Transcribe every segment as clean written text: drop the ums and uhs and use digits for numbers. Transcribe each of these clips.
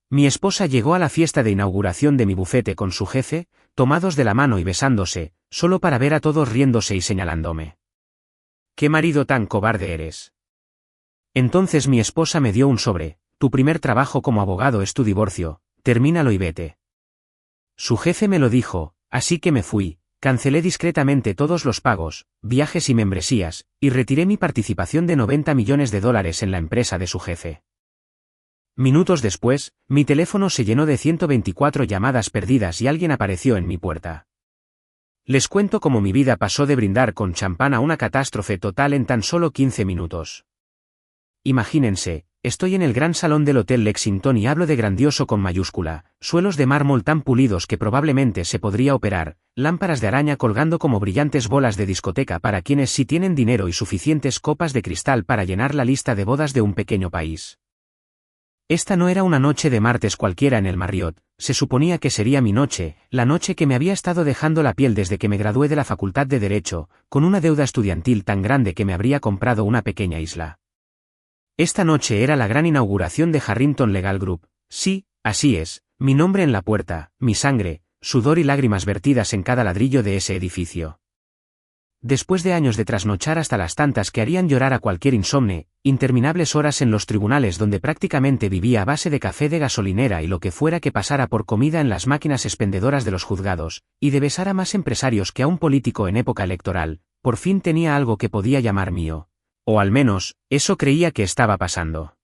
Mi esposa llegó a la fiesta de inauguración de mi bufete con su jefe, tomados de la mano y besándose, solo para ver a todos riéndose y señalándome. ¿Qué marido tan cobarde eres? Entonces mi esposa me dio un sobre: tu primer trabajo como abogado es tu divorcio, termínalo y vete. Su jefe me lo dijo, así que me fui, cancelé discretamente todos los pagos, viajes y membresías, y retiré mi participación de $90 millones en la empresa de su jefe. Minutos después, mi teléfono se llenó de 124 llamadas perdidas y alguien apareció en mi puerta. Les cuento cómo mi vida pasó de brindar con champán a una catástrofe total en tan solo 15 minutos. Imagínense, estoy en el gran salón del Hotel Lexington y hablo de grandioso con mayúscula, suelos de mármol tan pulidos que probablemente se podría operar, lámparas de araña colgando como brillantes bolas de discoteca para quienes sí tienen dinero y suficientes copas de cristal para llenar la lista de bodas de un pequeño país. Esta no era una noche de martes cualquiera en el Marriott, se suponía que sería mi noche, la noche que me había estado dejando la piel desde que me gradué de la Facultad de Derecho, con una deuda estudiantil tan grande que me habría comprado una pequeña isla. Esta noche era la gran inauguración de Harrington Legal Group, sí, así es, mi nombre en la puerta, mi sangre, sudor y lágrimas vertidas en cada ladrillo de ese edificio. Después de años de trasnochar hasta las tantas que harían llorar a cualquier insomne, interminables horas en los tribunales donde prácticamente vivía a base de café de gasolinera y lo que fuera que pasara por comida en las máquinas expendedoras de los juzgados, y de besar a más empresarios que a un político en época electoral, por fin tenía algo que podía llamar mío. O al menos, eso creía que estaba pasando.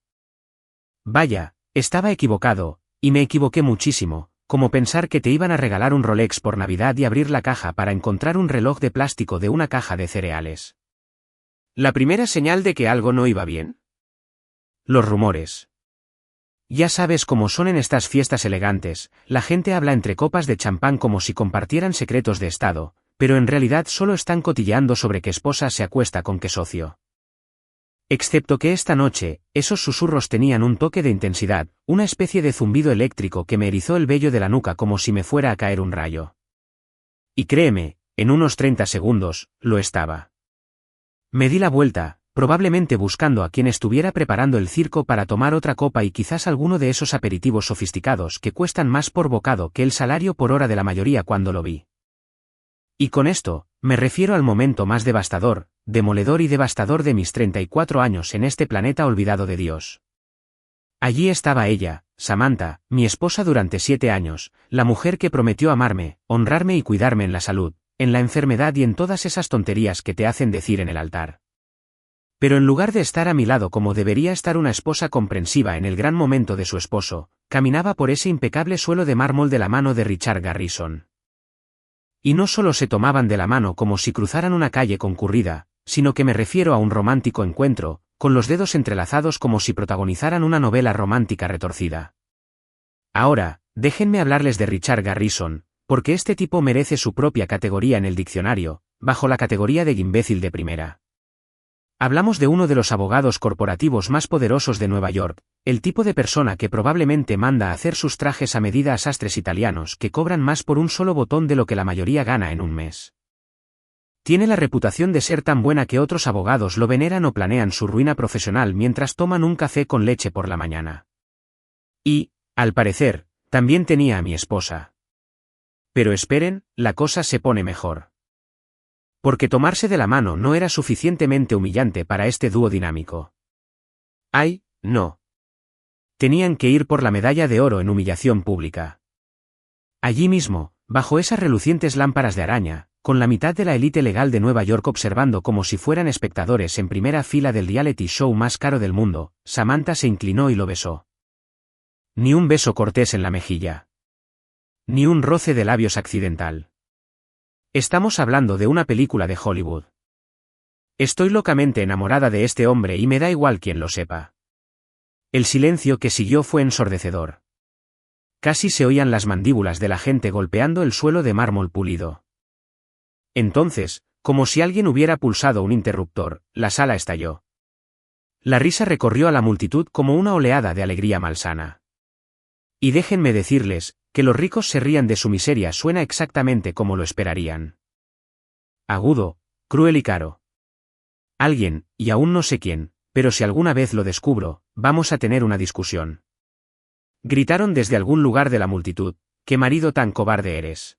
Vaya, estaba equivocado, y me equivoqué muchísimo, como pensar que te iban a regalar un Rolex por Navidad y abrir la caja para encontrar un reloj de plástico de una caja de cereales. ¿La primera señal de que algo no iba bien? Los rumores. Ya sabes cómo son en estas fiestas elegantes, la gente habla entre copas de champán como si compartieran secretos de estado, pero en realidad solo están cotilleando sobre qué esposa se acuesta con qué socio. Excepto que esta noche, esos susurros tenían un toque de intensidad, una especie de zumbido eléctrico que me erizó el vello de la nuca como si me fuera a caer un rayo. Y créeme, en unos 30 segundos, lo estaba. Me di la vuelta, probablemente buscando a quien estuviera preparando el circo para tomar otra copa y quizás alguno de esos aperitivos sofisticados que cuestan más por bocado que el salario por hora de la mayoría cuando lo vi. Y con esto, me refiero al momento más devastador, demoledor y devastador de mis 34 años en este planeta olvidado de Dios. Allí estaba ella, Samantha, mi esposa durante 7 años, la mujer que prometió amarme, honrarme y cuidarme en la salud, en la enfermedad y en todas esas tonterías que te hacen decir en el altar. Pero en lugar de estar a mi lado como debería estar una esposa comprensiva en el gran momento de su esposo, caminaba por ese impecable suelo de mármol de la mano de Richard Garrison. Y no solo se tomaban de la mano como si cruzaran una calle concurrida, sino que me refiero a un romántico encuentro, con los dedos entrelazados como si protagonizaran una novela romántica retorcida. Ahora, déjenme hablarles de Richard Garrison, porque este tipo merece su propia categoría en el diccionario, bajo la categoría de imbécil de primera. Hablamos de uno de los abogados corporativos más poderosos de Nueva York, el tipo de persona que probablemente manda a hacer sus trajes a medida a sastres italianos que cobran más por un solo botón de lo que la mayoría gana en un mes. Tiene la reputación de ser tan buena que otros abogados lo veneran o planean su ruina profesional mientras toman un café con leche por la mañana. Y, al parecer, también tenía a mi esposa. Pero esperen, la cosa se pone mejor. Porque tomarse de la mano no era suficientemente humillante para este dúo dinámico. ¡Ay, no! Tenían que ir por la medalla de oro en humillación pública. Allí mismo, bajo esas relucientes lámparas de araña, con la mitad de la élite legal de Nueva York observando como si fueran espectadores en primera fila del reality show más caro del mundo, Samantha se inclinó y lo besó. Ni un beso cortés en la mejilla. Ni un roce de labios accidental. Estamos hablando de una película de Hollywood. Estoy locamente enamorada de este hombre y me da igual quien lo sepa. El silencio que siguió fue ensordecedor. Casi se oían las mandíbulas de la gente golpeando el suelo de mármol pulido. Entonces, como si alguien hubiera pulsado un interruptor, la sala estalló. La risa recorrió a la multitud como una oleada de alegría malsana. Y déjenme decirles, que los ricos se rían de su miseria suena exactamente como lo esperarían. Agudo, cruel y caro. Alguien, y aún no sé quién, pero si alguna vez lo descubro, vamos a tener una discusión. Gritaron desde algún lugar de la multitud, «¡Qué marido tan cobarde eres!».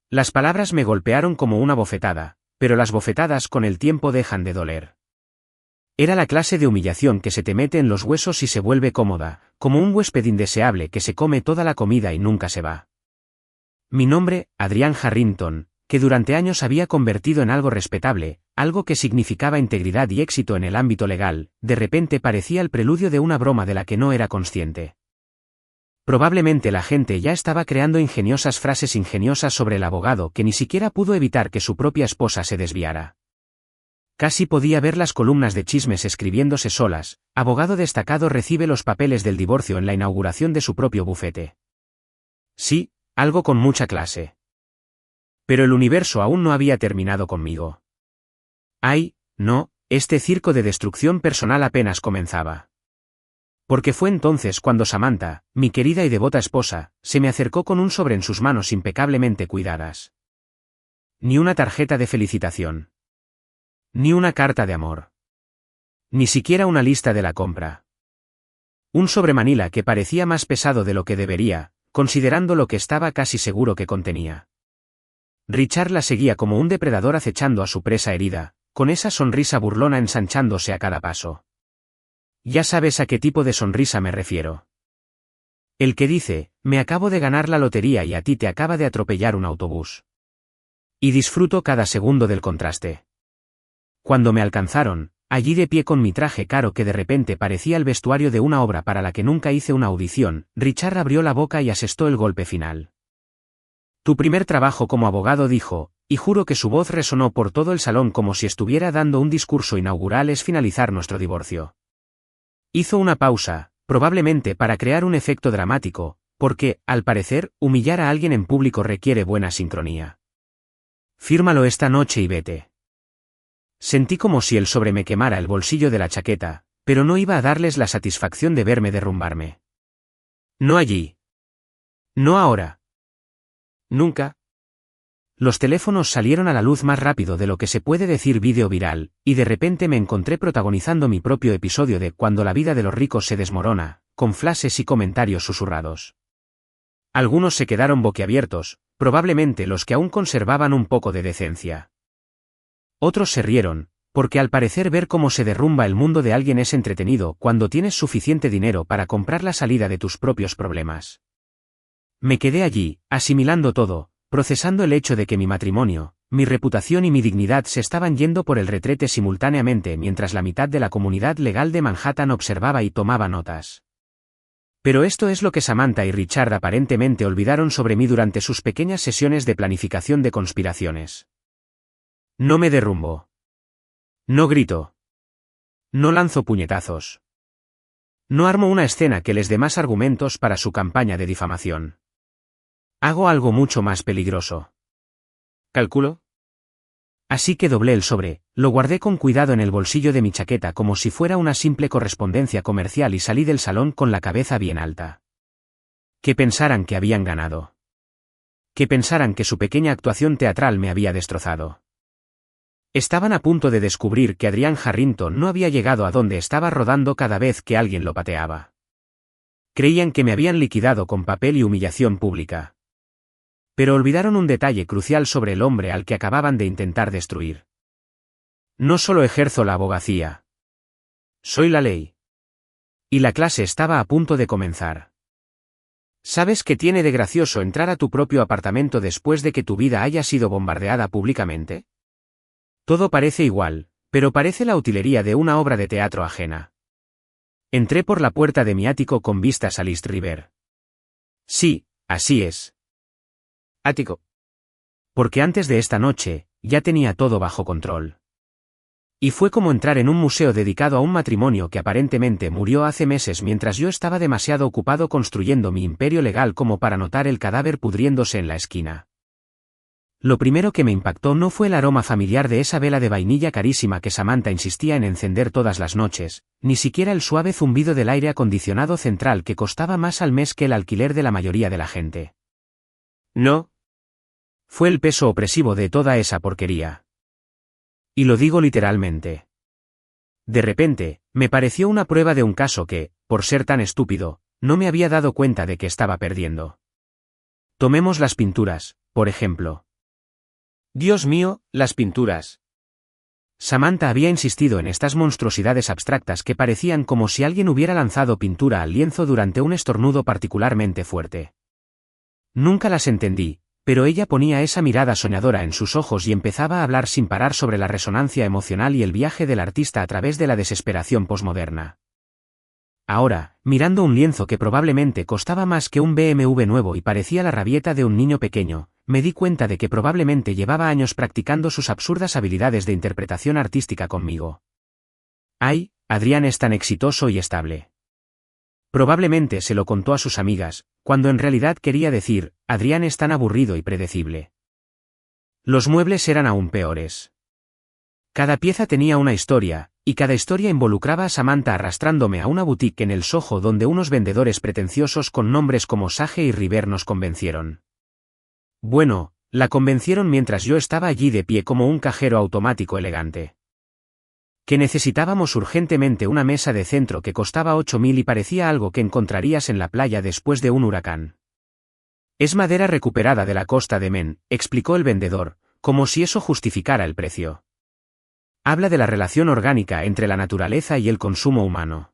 Las palabras me golpearon como una bofetada, pero las bofetadas con el tiempo dejan de doler. Era la clase de humillación que se te mete en los huesos y se vuelve cómoda, como un huésped indeseable que se come toda la comida y nunca se va. Mi nombre, Adrián Harrington, que durante años había convertido en algo respetable, algo que significaba integridad y éxito en el ámbito legal, de repente parecía el preludio de una broma de la que no era consciente. Probablemente la gente ya estaba creando ingeniosas frases ingeniosas sobre el abogado que ni siquiera pudo evitar que su propia esposa se desviara. Casi podía ver las columnas de chismes escribiéndose solas, abogado destacado recibe los papeles del divorcio en la inauguración de su propio bufete. Sí, algo con mucha clase. Pero el universo aún no había terminado conmigo. Ay, no, este circo de destrucción personal apenas comenzaba. Porque fue entonces cuando Samantha, mi querida y devota esposa, se me acercó con un sobre en sus manos impecablemente cuidadas. Ni una tarjeta de felicitación. Ni una carta de amor. Ni siquiera una lista de la compra. Un sobre manila que parecía más pesado de lo que debería, considerando lo que estaba casi seguro que contenía. Richard la seguía como un depredador acechando a su presa herida, con esa sonrisa burlona ensanchándose a cada paso. Ya sabes a qué tipo de sonrisa me refiero. El que dice, me acabo de ganar la lotería y a ti te acaba de atropellar un autobús. Y disfruto cada segundo del contraste. Cuando me alcanzaron, allí de pie con mi traje caro que de repente parecía el vestuario de una obra para la que nunca hice una audición, Richard abrió la boca y asestó el golpe final. Tu primer trabajo como abogado, dijo, y juro que su voz resonó por todo el salón como si estuviera dando un discurso inaugural, es finalizar nuestro divorcio. Hizo una pausa, probablemente para crear un efecto dramático, porque, al parecer, humillar a alguien en público requiere buena sincronía. Fírmalo esta noche y vete. Sentí como si el sobre me quemara el bolsillo de la chaqueta, pero no iba a darles la satisfacción de verme derrumbarme. No allí. No ahora. Nunca. Los teléfonos salieron a la luz más rápido de lo que se puede decir vídeo viral, y de repente me encontré protagonizando mi propio episodio de Cuando la vida de los ricos se desmorona, con flashes y comentarios susurrados. Algunos se quedaron boquiabiertos, probablemente los que aún conservaban un poco de decencia. Otros se rieron, porque al parecer ver cómo se derrumba el mundo de alguien es entretenido cuando tienes suficiente dinero para comprar la salida de tus propios problemas. Me quedé allí, asimilando todo, procesando el hecho de que mi matrimonio, mi reputación y mi dignidad se estaban yendo por el retrete simultáneamente mientras la mitad de la comunidad legal de Manhattan observaba y tomaba notas. Pero esto es lo que Samantha y Richard aparentemente olvidaron sobre mí durante sus pequeñas sesiones de planificación de conspiraciones. No me derrumbo. No grito. No lanzo puñetazos. No armo una escena que les dé más argumentos para su campaña de difamación. Hago algo mucho más peligroso. ¿Calculo? Así que doblé el sobre, lo guardé con cuidado en el bolsillo de mi chaqueta como si fuera una simple correspondencia comercial y salí del salón con la cabeza bien alta. Que pensaran que habían ganado. Que pensaran que su pequeña actuación teatral me había destrozado. Estaban a punto de descubrir que Adrián Harrington no había llegado a donde estaba rodando cada vez que alguien lo pateaba. Creían que me habían liquidado con papel y humillación pública. Pero olvidaron un detalle crucial sobre el hombre al que acababan de intentar destruir. No solo ejerzo la abogacía. Soy la ley. Y la clase estaba a punto de comenzar. ¿Sabes qué tiene de gracioso entrar a tu propio apartamento después de que tu vida haya sido bombardeada públicamente? Todo parece igual, pero parece la utilería de una obra de teatro ajena. Entré por la puerta de mi ático con vistas al East River. Sí, así es. Ático. Porque antes de esta noche, ya tenía todo bajo control. Y fue como entrar en un museo dedicado a un matrimonio que aparentemente murió hace meses mientras yo estaba demasiado ocupado construyendo mi imperio legal como para notar el cadáver pudriéndose en la esquina. Lo primero que me impactó no fue el aroma familiar de esa vela de vainilla carísima que Samantha insistía en encender todas las noches, ni siquiera el suave zumbido del aire acondicionado central que costaba más al mes que el alquiler de la mayoría de la gente. No. Fue el peso opresivo de toda esa porquería. Y lo digo literalmente. De repente, me pareció una prueba de un caso que, por ser tan estúpido, no me había dado cuenta de que estaba perdiendo. Tomemos las pinturas, por ejemplo. Dios mío, las pinturas. Samantha había insistido en estas monstruosidades abstractas que parecían como si alguien hubiera lanzado pintura al lienzo durante un estornudo particularmente fuerte. Nunca las entendí, pero ella ponía esa mirada soñadora en sus ojos y empezaba a hablar sin parar sobre la resonancia emocional y el viaje del artista a través de la desesperación posmoderna. Ahora, mirando un lienzo que probablemente costaba más que un BMW nuevo y parecía la rabieta de un niño pequeño, me di cuenta de que probablemente llevaba años practicando sus absurdas habilidades de interpretación artística conmigo. ¡Ay, Adrián es tan exitoso y estable! Probablemente se lo contó a sus amigas, cuando en realidad quería decir, Adrián es tan aburrido y predecible. Los muebles eran aún peores. Cada pieza tenía una historia, y cada historia involucraba a Samantha arrastrándome a una boutique en el Soho donde unos vendedores pretenciosos con nombres como Sage y River nos convencieron. Bueno, la convencieron mientras yo estaba allí de pie como un cajero automático elegante. Que necesitábamos urgentemente una mesa de centro que costaba 8.000 y parecía algo que encontrarías en la playa después de un huracán. Es madera recuperada de la costa de Men, explicó el vendedor, como si eso justificara el precio. Habla de la relación orgánica entre la naturaleza y el consumo humano.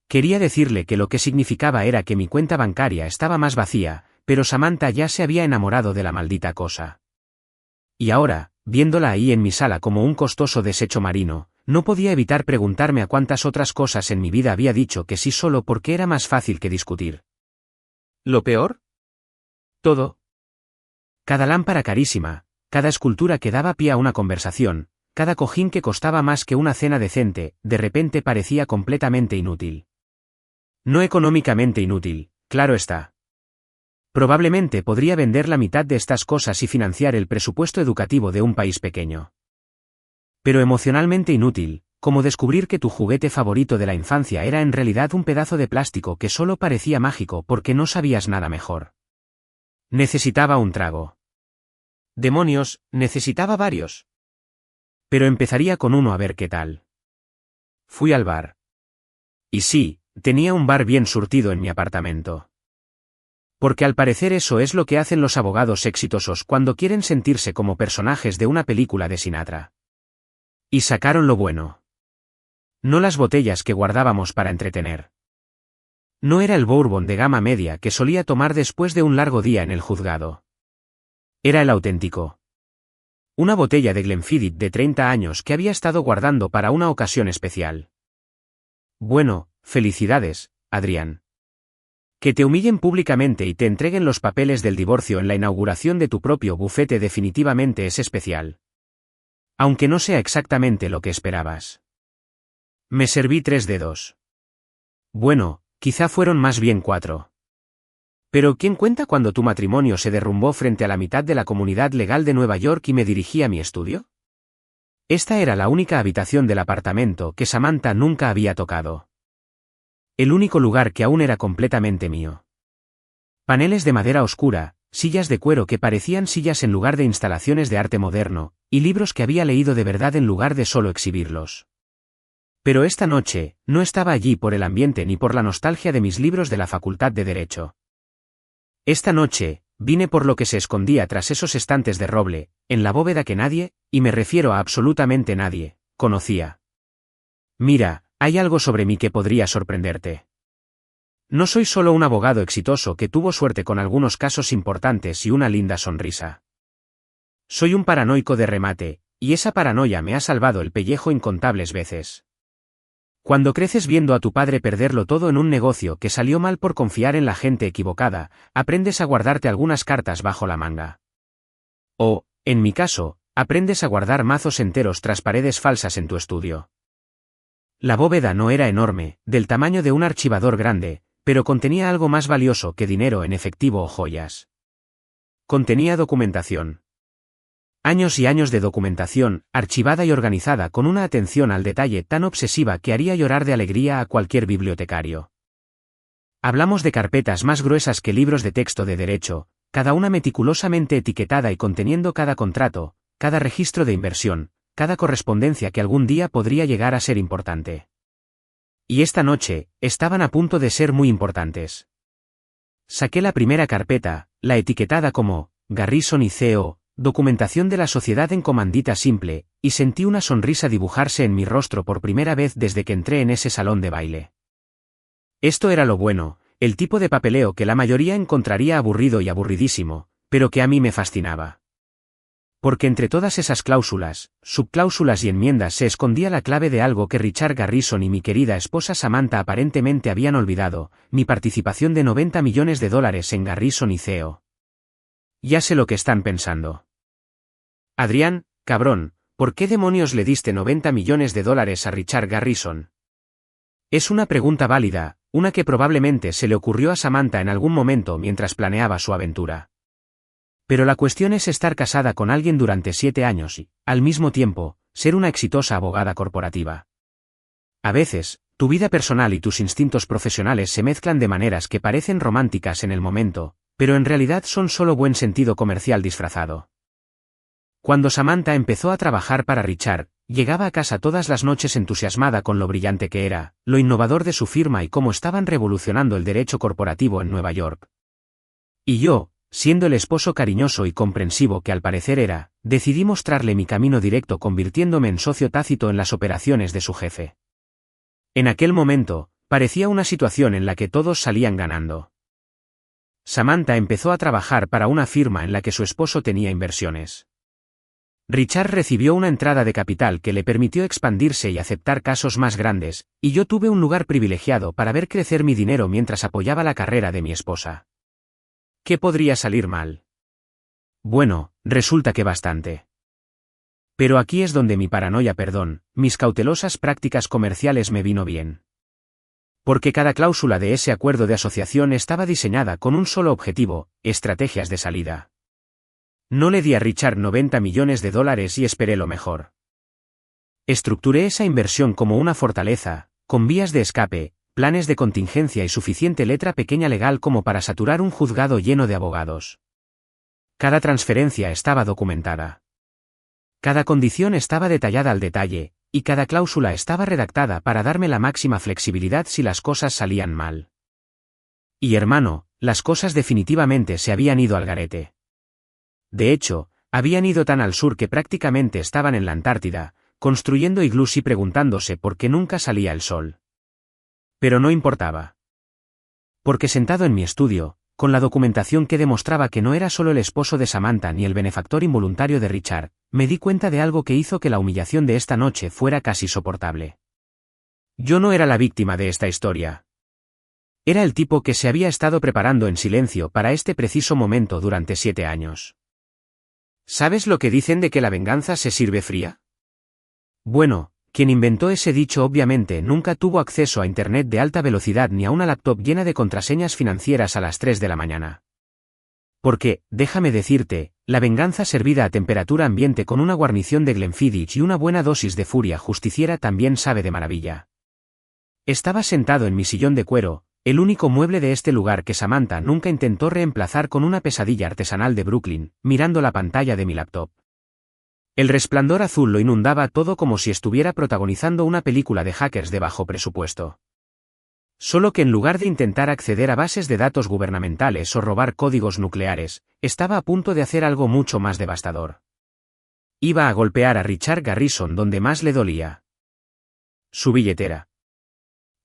Quería decirle que lo que significaba era que mi cuenta bancaria estaba más vacía, pero Samantha ya se había enamorado de la maldita cosa. Y ahora, viéndola ahí en mi sala como un costoso desecho marino, no podía evitar preguntarme a cuántas otras cosas en mi vida había dicho que sí solo porque era más fácil que discutir. ¿Lo peor? Todo. Cada lámpara carísima, cada escultura que daba pie a una conversación, cada cojín que costaba más que una cena decente, de repente parecía completamente inútil. No económicamente inútil, claro está. Probablemente podría vender la mitad de estas cosas y financiar el presupuesto educativo de un país pequeño. Pero emocionalmente inútil, como descubrir que tu juguete favorito de la infancia era en realidad un pedazo de plástico que solo parecía mágico porque no sabías nada mejor. Necesitaba un trago. Demonios, necesitaba varios. Pero empezaría con uno a ver qué tal. Fui al bar. Y sí, tenía un bar bien surtido en mi apartamento. Porque al parecer eso es lo que hacen los abogados exitosos cuando quieren sentirse como personajes de una película de Sinatra. Y sacaron lo bueno. No las botellas que guardábamos para entretener. No era el bourbon de gama media que solía tomar después de un largo día en el juzgado. Era el auténtico. Una botella de Glenfiddich de 30 años que había estado guardando para una ocasión especial. Bueno, felicidades, Adrián. Que te humillen públicamente y te entreguen los papeles del divorcio en la inauguración de tu propio bufete definitivamente es especial. Aunque no sea exactamente lo que esperabas. Me serví 3 dedos. Bueno, quizá fueron más bien 4. Pero ¿quién cuenta cuando tu matrimonio se derrumbó frente a la mitad de la comunidad legal de Nueva York y me dirigí a mi estudio? Esta era la única habitación del apartamento que Samantha nunca había tocado. El único lugar que aún era completamente mío. Paneles de madera oscura, sillas de cuero que parecían sillas en lugar de instalaciones de arte moderno, y libros que había leído de verdad en lugar de solo exhibirlos. Pero esta noche, no estaba allí por el ambiente ni por la nostalgia de mis libros de la Facultad de Derecho. Esta noche, vine por lo que se escondía tras esos estantes de roble, en la bóveda que nadie, y me refiero a absolutamente nadie, conocía. Mira, hay algo sobre mí que podría sorprenderte. No soy solo un abogado exitoso que tuvo suerte con algunos casos importantes y una linda sonrisa. Soy un paranoico de remate, y esa paranoia me ha salvado el pellejo incontables veces. Cuando creces viendo a tu padre perderlo todo en un negocio que salió mal por confiar en la gente equivocada, aprendes a guardarte algunas cartas bajo la manga. O, en mi caso, aprendes a guardar mazos enteros tras paredes falsas en tu estudio. La bóveda no era enorme, del tamaño de un archivador grande, pero contenía algo más valioso que dinero en efectivo o joyas. Contenía documentación. Años y años de documentación, archivada y organizada con una atención al detalle tan obsesiva que haría llorar de alegría a cualquier bibliotecario. Hablamos de carpetas más gruesas que libros de texto de derecho, cada una meticulosamente etiquetada y conteniendo cada contrato, cada registro de inversión, cada correspondencia que algún día podría llegar a ser importante. Y esta noche, estaban a punto de ser muy importantes. Saqué la primera carpeta, la etiquetada como Garrison y CO, documentación de la sociedad en comandita simple, y sentí una sonrisa dibujarse en mi rostro por primera vez desde que entré en ese salón de baile. Esto era lo bueno, el tipo de papeleo que la mayoría encontraría aburrido y aburridísimo, pero que a mí me fascinaba. Porque entre todas esas cláusulas, subcláusulas y enmiendas se escondía la clave de algo que Richard Garrison y mi querida esposa Samantha aparentemente habían olvidado, mi participación de $90 millones en Garrison y CO. Ya sé lo que están pensando. Adrián, cabrón, ¿por qué demonios le diste $90 millones a Richard Garrison? Es una pregunta válida, una que probablemente se le ocurrió a Samantha en algún momento mientras planeaba su aventura. Pero la cuestión es estar casada con alguien durante 7 años y, al mismo tiempo, ser una exitosa abogada corporativa. A veces, tu vida personal y tus instintos profesionales se mezclan de maneras que parecen románticas en el momento, pero en realidad son solo buen sentido comercial disfrazado. Cuando Samantha empezó a trabajar para Richard, llegaba a casa todas las noches entusiasmada con lo brillante que era, lo innovador de su firma y cómo estaban revolucionando el derecho corporativo en Nueva York. Y yo, siendo el esposo cariñoso y comprensivo que al parecer era, decidí mostrarle mi camino directo convirtiéndome en socio tácito en las operaciones de su jefe. En aquel momento, parecía una situación en la que todos salían ganando. Samantha empezó a trabajar para una firma en la que su esposo tenía inversiones. Richard recibió una entrada de capital que le permitió expandirse y aceptar casos más grandes, y yo tuve un lugar privilegiado para ver crecer mi dinero mientras apoyaba la carrera de mi esposa. ¿Qué podría salir mal? Bueno, resulta que bastante. Pero aquí es donde mi paranoia, mis cautelosas prácticas comerciales me vino bien. Porque cada cláusula de ese acuerdo de asociación estaba diseñada con un solo objetivo, estrategias de salida. No le di a Richard $90 millones y esperé lo mejor. Estructuré esa inversión como una fortaleza, con vías de escape, planes de contingencia y suficiente letra pequeña legal como para saturar un juzgado lleno de abogados. Cada transferencia estaba documentada. Cada condición estaba detallada al detalle, y cada cláusula estaba redactada para darme la máxima flexibilidad si las cosas salían mal. Y hermano, las cosas definitivamente se habían ido al garete. De hecho, habían ido tan al sur que prácticamente estaban en la Antártida, construyendo iglús y preguntándose por qué nunca salía el sol. Pero no importaba. Porque sentado en mi estudio, con la documentación que demostraba que no era solo el esposo de Samantha ni el benefactor involuntario de Richard, me di cuenta de algo que hizo que la humillación de esta noche fuera casi soportable. Yo no era la víctima de esta historia. Era el tipo que se había estado preparando en silencio para este preciso momento durante 7 años. ¿Sabes lo que dicen de que la venganza se sirve fría? Bueno, quien inventó ese dicho obviamente nunca tuvo acceso a Internet de alta velocidad ni a una laptop llena de contraseñas financieras a las 3 de la mañana. Porque, déjame decirte, la venganza servida a temperatura ambiente con una guarnición de Glenfiddich y una buena dosis de furia justiciera también sabe de maravilla. Estaba sentado en mi sillón de cuero, el único mueble de este lugar que Samantha nunca intentó reemplazar con una pesadilla artesanal de Brooklyn, mirando la pantalla de mi laptop. El resplandor azul lo inundaba todo como si estuviera protagonizando una película de hackers de bajo presupuesto. Solo que en lugar de intentar acceder a bases de datos gubernamentales o robar códigos nucleares, estaba a punto de hacer algo mucho más devastador. Iba a golpear a Richard Garrison donde más le dolía. Su billetera.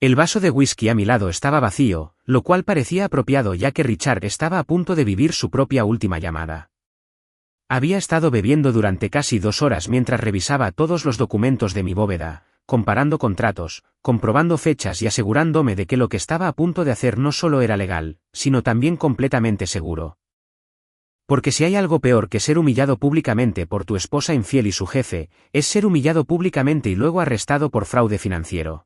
El vaso de whisky a mi lado estaba vacío, lo cual parecía apropiado ya que Richard estaba a punto de vivir su propia última llamada. Había estado bebiendo durante casi 2 horas mientras revisaba todos los documentos de mi bóveda, comparando contratos, comprobando fechas y asegurándome de que lo que estaba a punto de hacer no solo era legal, sino también completamente seguro. Porque si hay algo peor que ser humillado públicamente por tu esposa infiel y su jefe, es ser humillado públicamente y luego arrestado por fraude financiero.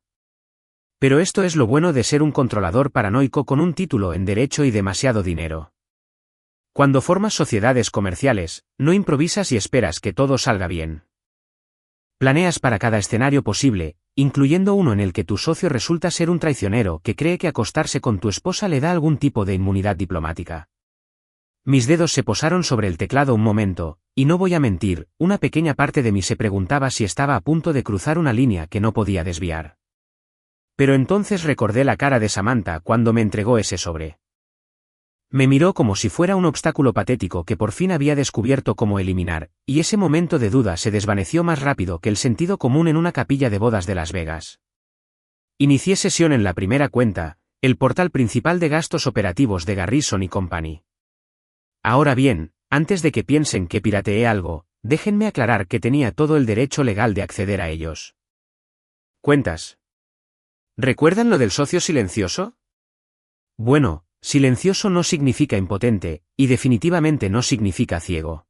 Pero esto es lo bueno de ser un controlador paranoico con un título en derecho y demasiado dinero. Cuando formas sociedades comerciales, no improvisas y esperas que todo salga bien. Planeas para cada escenario posible, incluyendo uno en el que tu socio resulta ser un traicionero que cree que acostarse con tu esposa le da algún tipo de inmunidad diplomática. Mis dedos se posaron sobre el teclado un momento, y no voy a mentir, una pequeña parte de mí se preguntaba si estaba a punto de cruzar una línea que no podía desviar. Pero entonces recordé la cara de Samantha cuando me entregó ese sobre. Me miró como si fuera un obstáculo patético que por fin había descubierto cómo eliminar, y ese momento de duda se desvaneció más rápido que el sentido común en una capilla de bodas de Las Vegas. Inicié sesión en la primera cuenta, el portal principal de gastos operativos de Garrison y Company. Ahora bien, antes de que piensen que pirateé algo, déjenme aclarar que tenía todo el derecho legal de acceder a ellos. Cuentas. ¿Recuerdan lo del socio silencioso? Bueno, silencioso no significa impotente, y definitivamente no significa ciego.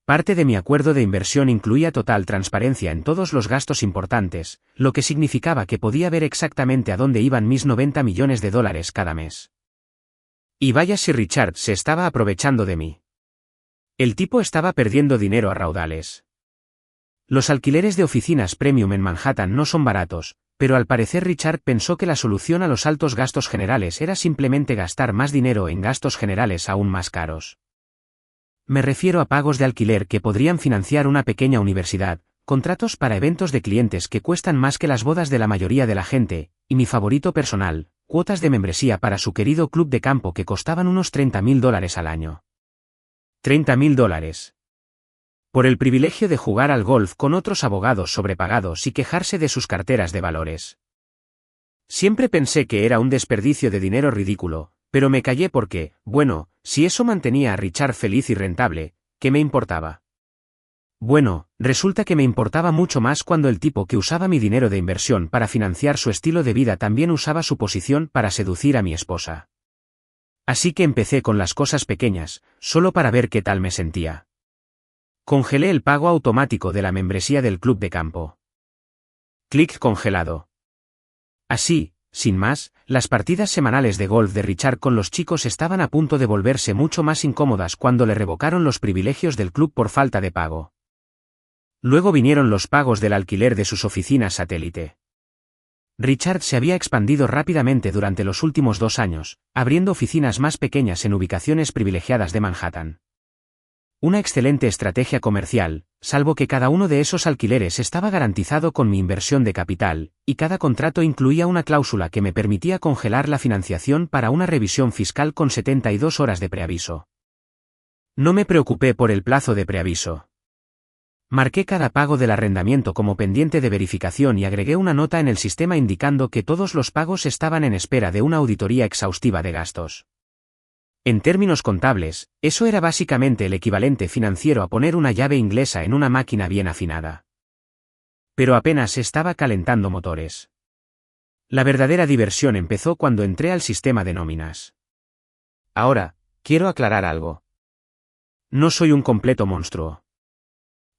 Parte de mi acuerdo de inversión incluía total transparencia en todos los gastos importantes, lo que significaba que podía ver exactamente a dónde iban mis 90 millones de dólares cada mes. Y vaya si Richard se estaba aprovechando de mí. El tipo estaba perdiendo dinero a raudales. Los alquileres de oficinas premium en Manhattan no son baratos, pero al parecer Richard pensó que la solución a los altos gastos generales era simplemente gastar más dinero en gastos generales aún más caros. Me refiero a pagos de alquiler que podrían financiar una pequeña universidad, contratos para eventos de clientes que cuestan más que las bodas de la mayoría de la gente, y mi favorito personal, cuotas de membresía para su querido club de campo que costaban unos $30,000 al año. $30,000. Por el privilegio de jugar al golf con otros abogados sobrepagados y quejarse de sus carteras de valores. Siempre pensé que era un desperdicio de dinero ridículo, pero me callé porque, bueno, si eso mantenía a Richard feliz y rentable, ¿qué me importaba? Bueno, resulta que me importaba mucho más cuando el tipo que usaba mi dinero de inversión para financiar su estilo de vida también usaba su posición para seducir a mi esposa. Así que empecé con las cosas pequeñas, solo para ver qué tal me sentía. Congelé el pago automático de la membresía del club de campo. Clic congelado. Así, sin más, las partidas semanales de golf de Richard con los chicos estaban a punto de volverse mucho más incómodas cuando le revocaron los privilegios del club por falta de pago. Luego vinieron los pagos del alquiler de sus oficinas satélite. Richard se había expandido rápidamente durante los últimos 2 años, abriendo oficinas más pequeñas en ubicaciones privilegiadas de Manhattan. Una excelente estrategia comercial, salvo que cada uno de esos alquileres estaba garantizado con mi inversión de capital, y cada contrato incluía una cláusula que me permitía congelar la financiación para una revisión fiscal con 72 horas de preaviso. No me preocupé por el plazo de preaviso. Marqué cada pago del arrendamiento como pendiente de verificación y agregué una nota en el sistema indicando que todos los pagos estaban en espera de una auditoría exhaustiva de gastos. En términos contables, eso era básicamente el equivalente financiero a poner una llave inglesa en una máquina bien afinada. Pero apenas estaba calentando motores. La verdadera diversión empezó cuando entré al sistema de nóminas. Ahora, quiero aclarar algo. No soy un completo monstruo.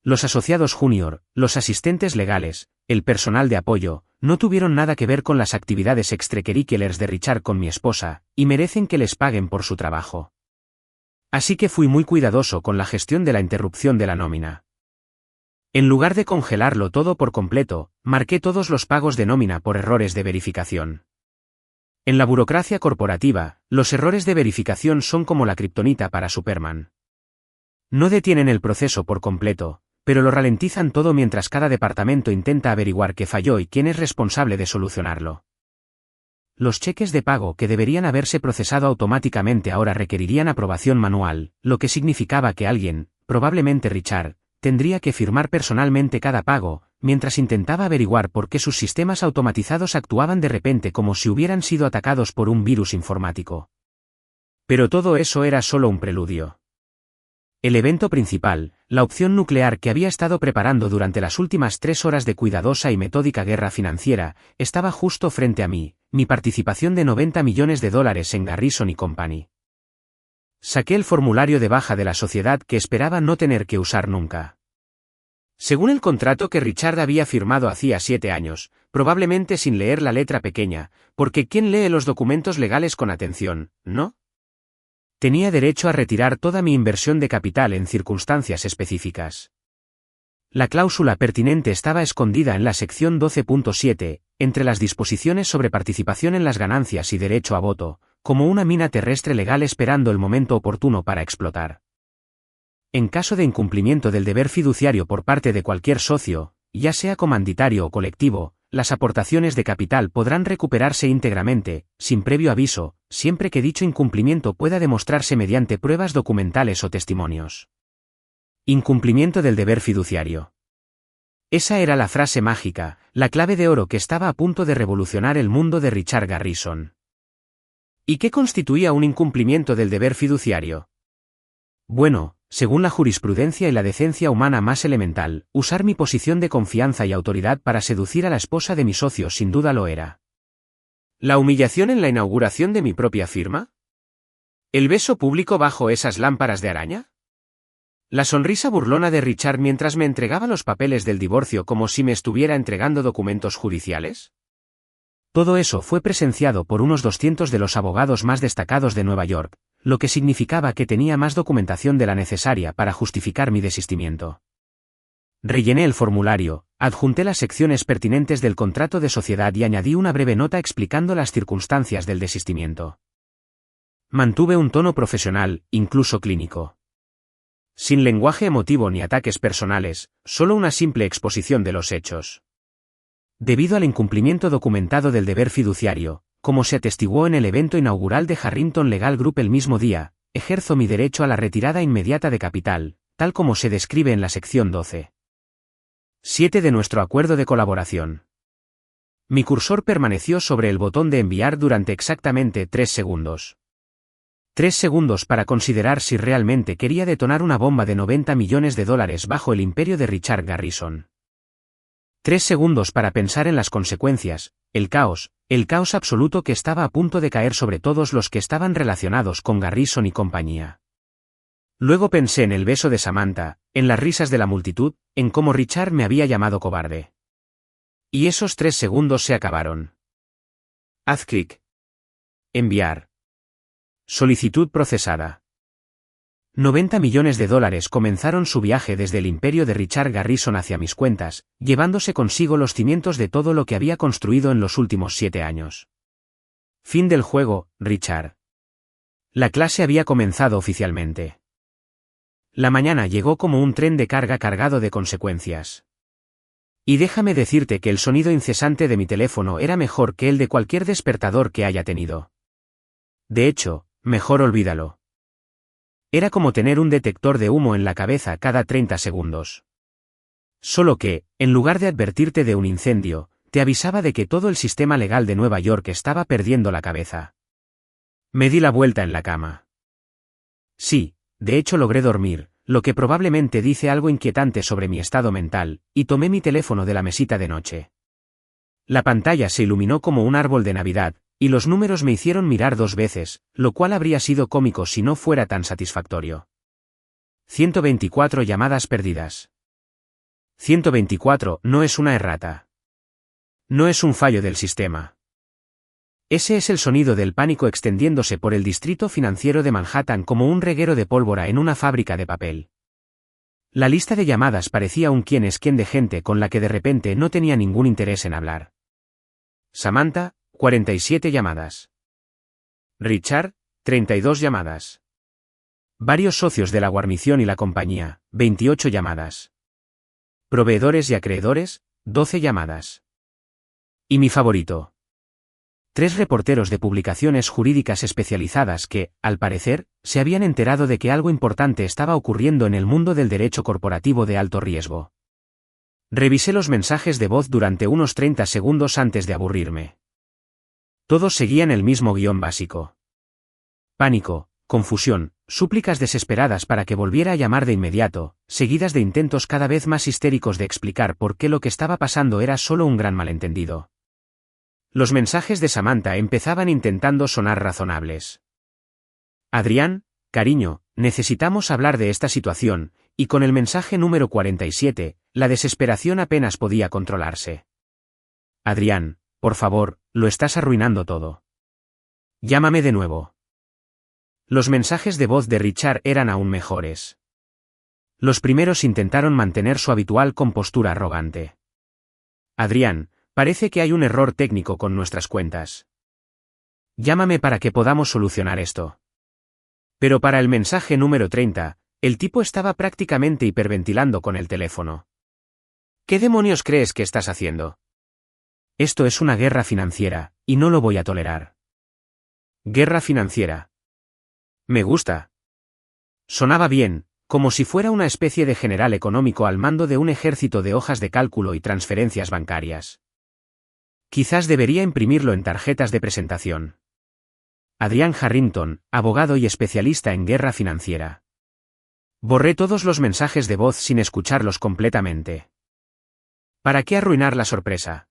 Los asociados junior, los asistentes legales, el personal de apoyo, no tuvieron nada que ver con las actividades extracurriculares de Richard con mi esposa, y merecen que les paguen por su trabajo. Así que fui muy cuidadoso con la gestión de la interrupción de la nómina. En lugar de congelarlo todo por completo, marqué todos los pagos de nómina por errores de verificación. En la burocracia corporativa, los errores de verificación son como la kriptonita para Superman. No detienen el proceso por completo, pero lo ralentizan todo mientras cada departamento intenta averiguar qué falló y quién es responsable de solucionarlo. Los cheques de pago que deberían haberse procesado automáticamente ahora requerirían aprobación manual, lo que significaba que alguien, probablemente Richard, tendría que firmar personalmente cada pago, mientras intentaba averiguar por qué sus sistemas automatizados actuaban de repente como si hubieran sido atacados por un virus informático. Pero todo eso era solo un preludio. El evento principal, la opción nuclear que había estado preparando durante las últimas 3 horas de cuidadosa y metódica guerra financiera, estaba justo frente a mí, mi participación de 90 millones de dólares en Garrison y Company. Saqué el formulario de baja de la sociedad que esperaba no tener que usar nunca. Según el contrato que Richard había firmado hacía 7 años, probablemente sin leer la letra pequeña, porque ¿quién lee los documentos legales con atención, no? Tenía derecho a retirar toda mi inversión de capital en circunstancias específicas. La cláusula pertinente estaba escondida en la sección 12.7, entre las disposiciones sobre participación en las ganancias y derecho a voto, como una mina terrestre legal esperando el momento oportuno para explotar. En caso de incumplimiento del deber fiduciario por parte de cualquier socio, ya sea comanditario o colectivo, las aportaciones de capital podrán recuperarse íntegramente, sin previo aviso, siempre que dicho incumplimiento pueda demostrarse mediante pruebas documentales o testimonios. Incumplimiento del deber fiduciario. Esa era la frase mágica, la clave de oro que estaba a punto de revolucionar el mundo de Richard Garrison. ¿Y qué constituía un incumplimiento del deber fiduciario? Bueno, según la jurisprudencia y la decencia humana más elemental, usar mi posición de confianza y autoridad para seducir a la esposa de mi socio sin duda lo era. ¿La humillación en la inauguración de mi propia firma? ¿El beso público bajo esas lámparas de araña? ¿La sonrisa burlona de Richard mientras me entregaba los papeles del divorcio como si me estuviera entregando documentos judiciales? Todo eso fue presenciado por unos 200 de los abogados más destacados de Nueva York, lo que significaba que tenía más documentación de la necesaria para justificar mi desistimiento. Rellené el formulario, adjunté las secciones pertinentes del contrato de sociedad y añadí una breve nota explicando las circunstancias del desistimiento. Mantuve un tono profesional, incluso clínico. Sin lenguaje emotivo ni ataques personales, solo una simple exposición de los hechos. Debido al incumplimiento documentado del deber fiduciario, como se atestiguó en el evento inaugural de Harrington Legal Group el mismo día, ejerzo mi derecho a la retirada inmediata de capital, tal como se describe en la sección 12.7 de nuestro acuerdo de colaboración. Mi cursor permaneció sobre el botón de enviar durante exactamente 3 segundos. 3 segundos para considerar si realmente quería detonar una bomba de $90 millones bajo el imperio de Richard Garrison. 3 segundos para pensar en las consecuencias, el caos absoluto que estaba a punto de caer sobre todos los que estaban relacionados con Garrison y compañía. Luego pensé en el beso de Samantha, en las risas de la multitud, en cómo Richard me había llamado cobarde. Y esos 3 segundos se acabaron. Haz clic. Enviar. Solicitud procesada. $90 millones comenzaron su viaje desde el imperio de Richard Garrison hacia mis cuentas, llevándose consigo los cimientos de todo lo que había construido en los últimos 7 años. Fin del juego, Richard. La clase había comenzado oficialmente. La mañana llegó como un tren de carga cargado de consecuencias. Y déjame decirte que el sonido incesante de mi teléfono era mejor que el de cualquier despertador que haya tenido. De hecho, mejor olvídalo. Era como tener un detector de humo en la cabeza cada 30 segundos. Solo que, en lugar de advertirte de un incendio, te avisaba de que todo el sistema legal de Nueva York estaba perdiendo la cabeza. Me di la vuelta en la cama. Sí, de hecho logré dormir, lo que probablemente dice algo inquietante sobre mi estado mental, y tomé mi teléfono de la mesita de noche. La pantalla se iluminó como un árbol de Navidad, y los números me hicieron mirar 2 veces, lo cual habría sido cómico si no fuera tan satisfactorio. 124 llamadas perdidas. 124 no es una errata. No es un fallo del sistema. Ese es el sonido del pánico extendiéndose por el distrito financiero de Manhattan como un reguero de pólvora en una fábrica de papel. La lista de llamadas parecía un quién es quién de gente con la que de repente no tenía ningún interés en hablar. Samantha, 47 llamadas. Richard, 32 llamadas. Varios socios de la guarnición y la compañía, 28 llamadas. Proveedores y acreedores, 12 llamadas. Y mi favorito. 3 reporteros de publicaciones jurídicas especializadas que, al parecer, se habían enterado de que algo importante estaba ocurriendo en el mundo del derecho corporativo de alto riesgo. Revisé los mensajes de voz durante unos 30 segundos antes de aburrirme. Todos seguían el mismo guión básico. Pánico, confusión, súplicas desesperadas para que volviera a llamar de inmediato, seguidas de intentos cada vez más histéricos de explicar por qué lo que estaba pasando era solo un gran malentendido. Los mensajes de Samantha empezaban intentando sonar razonables. Adrián, cariño, necesitamos hablar de esta situación, y con el mensaje número 47, la desesperación apenas podía controlarse. Adrián, por favor, lo estás arruinando todo. Llámame de nuevo. Los mensajes de voz de Richard eran aún mejores. Los primeros intentaron mantener su habitual compostura arrogante. Adrián, parece que hay un error técnico con nuestras cuentas. Llámame para que podamos solucionar esto. Pero para el mensaje número 30, el tipo estaba prácticamente hiperventilando con el teléfono. ¿Qué demonios crees que estás haciendo? Esto es una guerra financiera, y no lo voy a tolerar. Guerra financiera. Me gusta. Sonaba bien, como si fuera una especie de general económico al mando de un ejército de hojas de cálculo y transferencias bancarias. Quizás debería imprimirlo en tarjetas de presentación. Adrian Harrington, abogado y especialista en guerra financiera. Borré todos los mensajes de voz sin escucharlos completamente. ¿Para qué arruinar la sorpresa?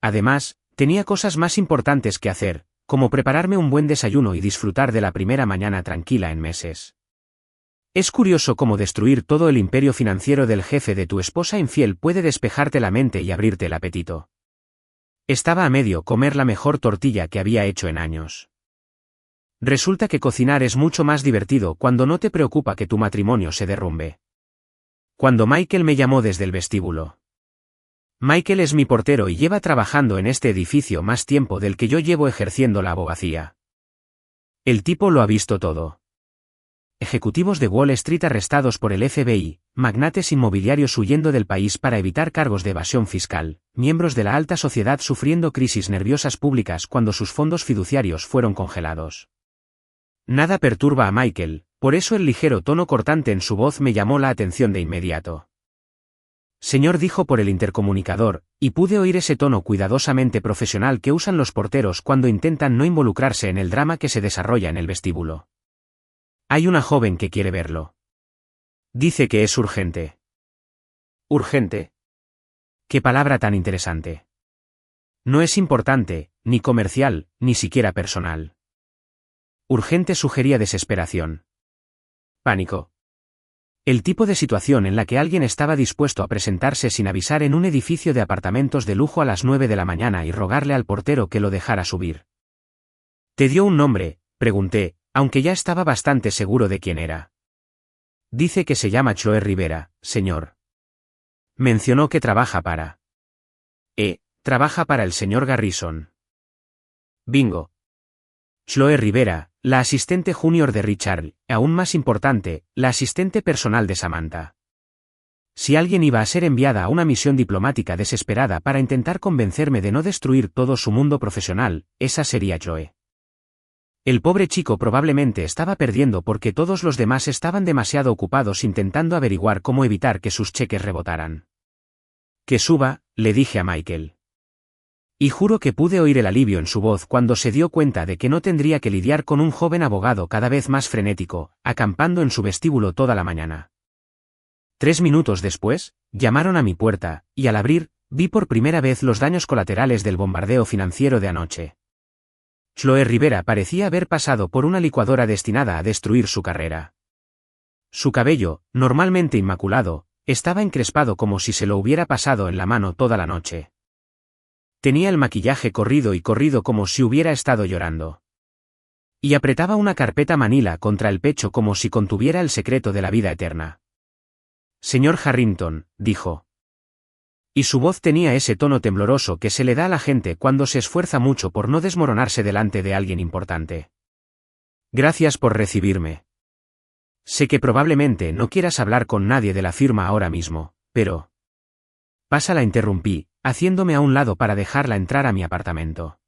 Además, tenía cosas más importantes que hacer, como prepararme un buen desayuno y disfrutar de la primera mañana tranquila en meses. Es curioso cómo destruir todo el imperio financiero del jefe de tu esposa infiel puede despejarte la mente y abrirte el apetito. Estaba a medio comer la mejor tortilla que había hecho en años. Resulta que cocinar es mucho más divertido cuando no te preocupa que tu matrimonio se derrumbe. Cuando Michael me llamó desde el vestíbulo. Michael es mi portero y lleva trabajando en este edificio más tiempo del que yo llevo ejerciendo la abogacía. El tipo lo ha visto todo. Ejecutivos de Wall Street arrestados por el FBI, magnates inmobiliarios huyendo del país para evitar cargos de evasión fiscal, miembros de la alta sociedad sufriendo crisis nerviosas públicas cuando sus fondos fiduciarios fueron congelados. Nada perturba a Michael, por eso el ligero tono cortante en su voz me llamó la atención de inmediato. Señor, dijo por el intercomunicador, y pude oír ese tono cuidadosamente profesional que usan los porteros cuando intentan no involucrarse en el drama que se desarrolla en el vestíbulo. Hay una joven que quiere verlo. Dice que es urgente. ¿Urgente? Qué palabra tan interesante. No es importante, ni comercial, ni siquiera personal. Urgente sugería desesperación. Pánico. El tipo de situación en la que alguien estaba dispuesto a presentarse sin avisar en un edificio de apartamentos de lujo a las 9 de la mañana y rogarle al portero que lo dejara subir. ¿Te dio un nombre?, pregunté, aunque ya estaba bastante seguro de quién era. Dice que se llama Chloe Rivera, señor. Mencionó que trabaja para... trabaja para el señor Garrison. Bingo. Chloe Rivera, la asistente junior de Richard, aún más importante, la asistente personal de Samantha. Si alguien iba a ser enviada a una misión diplomática desesperada para intentar convencerme de no destruir todo su mundo profesional, esa sería Chloe. El pobre chico probablemente estaba perdiendo porque todos los demás estaban demasiado ocupados intentando averiguar cómo evitar que sus cheques rebotaran. Que suba, le dije a Michael. Y juro que pude oír el alivio en su voz cuando se dio cuenta de que no tendría que lidiar con un joven abogado cada vez más frenético, acampando en su vestíbulo toda la mañana. 3 minutos después, llamaron a mi puerta, y al abrir, vi por primera vez los daños colaterales del bombardeo financiero de anoche. Chloe Rivera parecía haber pasado por una licuadora destinada a destruir su carrera. Su cabello, normalmente inmaculado, estaba encrespado como si se lo hubiera pasado en la mano toda la noche. Tenía el maquillaje corrido como si hubiera estado llorando. Y apretaba una carpeta manila contra el pecho como si contuviera el secreto de la vida eterna. Señor Harrington, dijo. Y su voz tenía ese tono tembloroso que se le da a la gente cuando se esfuerza mucho por no desmoronarse delante de alguien importante. Gracias por recibirme. Sé que probablemente no quieras hablar con nadie de la firma ahora mismo, pero... Pasa, la interrumpí, haciéndome a un lado para dejarla entrar a mi apartamento.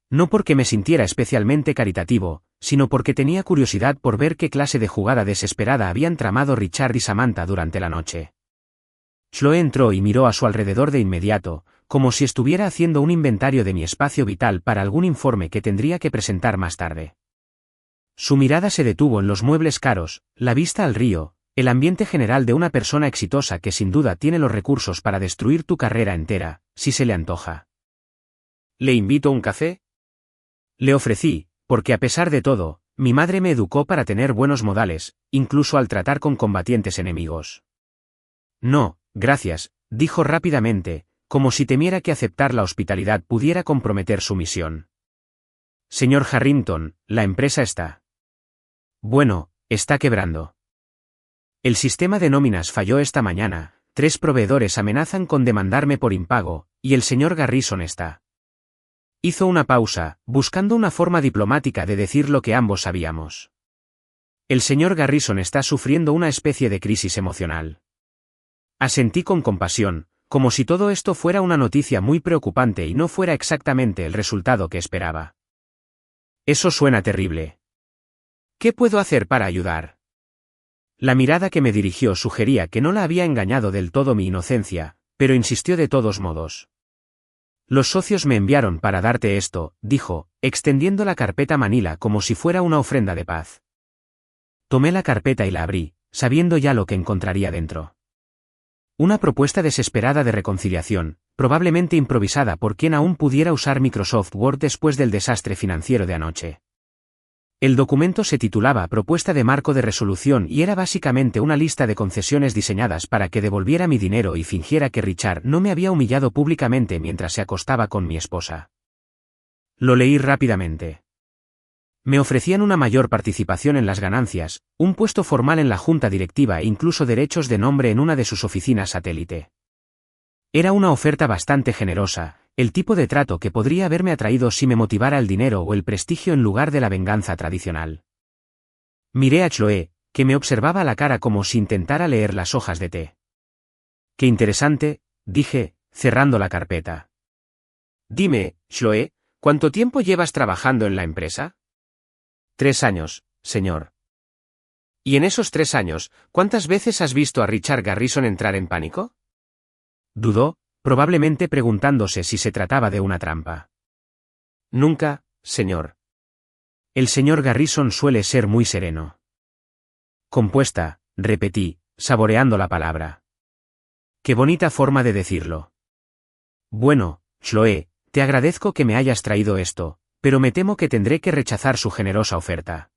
No porque me sintiera especialmente caritativo, sino porque tenía curiosidad por ver qué clase de jugada desesperada habían tramado Richard y Samantha durante la noche. Chloe entró y miró a su alrededor de inmediato, como si estuviera haciendo un inventario de mi espacio vital para algún informe que tendría que presentar más tarde. Su mirada se detuvo en los muebles caros, la vista al río, el ambiente general de una persona exitosa que sin duda tiene los recursos para destruir tu carrera entera, si se le antoja. ¿Le invito a un café? Le ofrecí, porque a pesar de todo, mi madre me educó para tener buenos modales, incluso al tratar con combatientes enemigos. No, gracias, dijo rápidamente, como si temiera que aceptar la hospitalidad pudiera comprometer su misión. Señor Harrington, la empresa está... Bueno, está quebrando. El sistema de nóminas falló esta mañana, 3 proveedores amenazan con demandarme por impago, y el señor Garrison está... Hizo una pausa, buscando una forma diplomática de decir lo que ambos sabíamos. El señor Garrison está sufriendo una especie de crisis emocional. Asentí con compasión, como si todo esto fuera una noticia muy preocupante y no fuera exactamente el resultado que esperaba. Eso suena terrible. ¿Qué puedo hacer para ayudar? La mirada que me dirigió sugería que no la había engañado del todo mi inocencia, pero insistió de todos modos. Los socios me enviaron para darte esto, dijo, extendiendo la carpeta manila como si fuera una ofrenda de paz. Tomé la carpeta y la abrí, sabiendo ya lo que encontraría dentro. Una propuesta desesperada de reconciliación, probablemente improvisada por quien aún pudiera usar Microsoft Word después del desastre financiero de anoche. El documento se titulaba Propuesta de Marco de Resolución y era básicamente una lista de concesiones diseñadas para que devolviera mi dinero y fingiera que Richard no me había humillado públicamente mientras se acostaba con mi esposa. Lo leí rápidamente. Me ofrecían una mayor participación en las ganancias, un puesto formal en la junta directiva e incluso derechos de nombre en una de sus oficinas satélite. Era una oferta bastante generosa, el tipo de trato que podría haberme atraído si me motivara el dinero o el prestigio en lugar de la venganza tradicional. Miré a Chloe, que me observaba a la cara como si intentara leer las hojas de té. Qué interesante, dije, cerrando la carpeta. Dime, Chloe, ¿cuánto tiempo llevas trabajando en la empresa? 3 años, señor. ¿Y en esos 3 años, cuántas veces has visto a Richard Garrison entrar en pánico? Dudó, probablemente preguntándose si se trataba de una trampa. Nunca, señor. El señor Garrison suele ser muy sereno. Compuesta, repetí, saboreando la palabra. Qué bonita forma de decirlo. Bueno, Chloe, te agradezco que me hayas traído esto, pero me temo que tendré que rechazar su generosa oferta.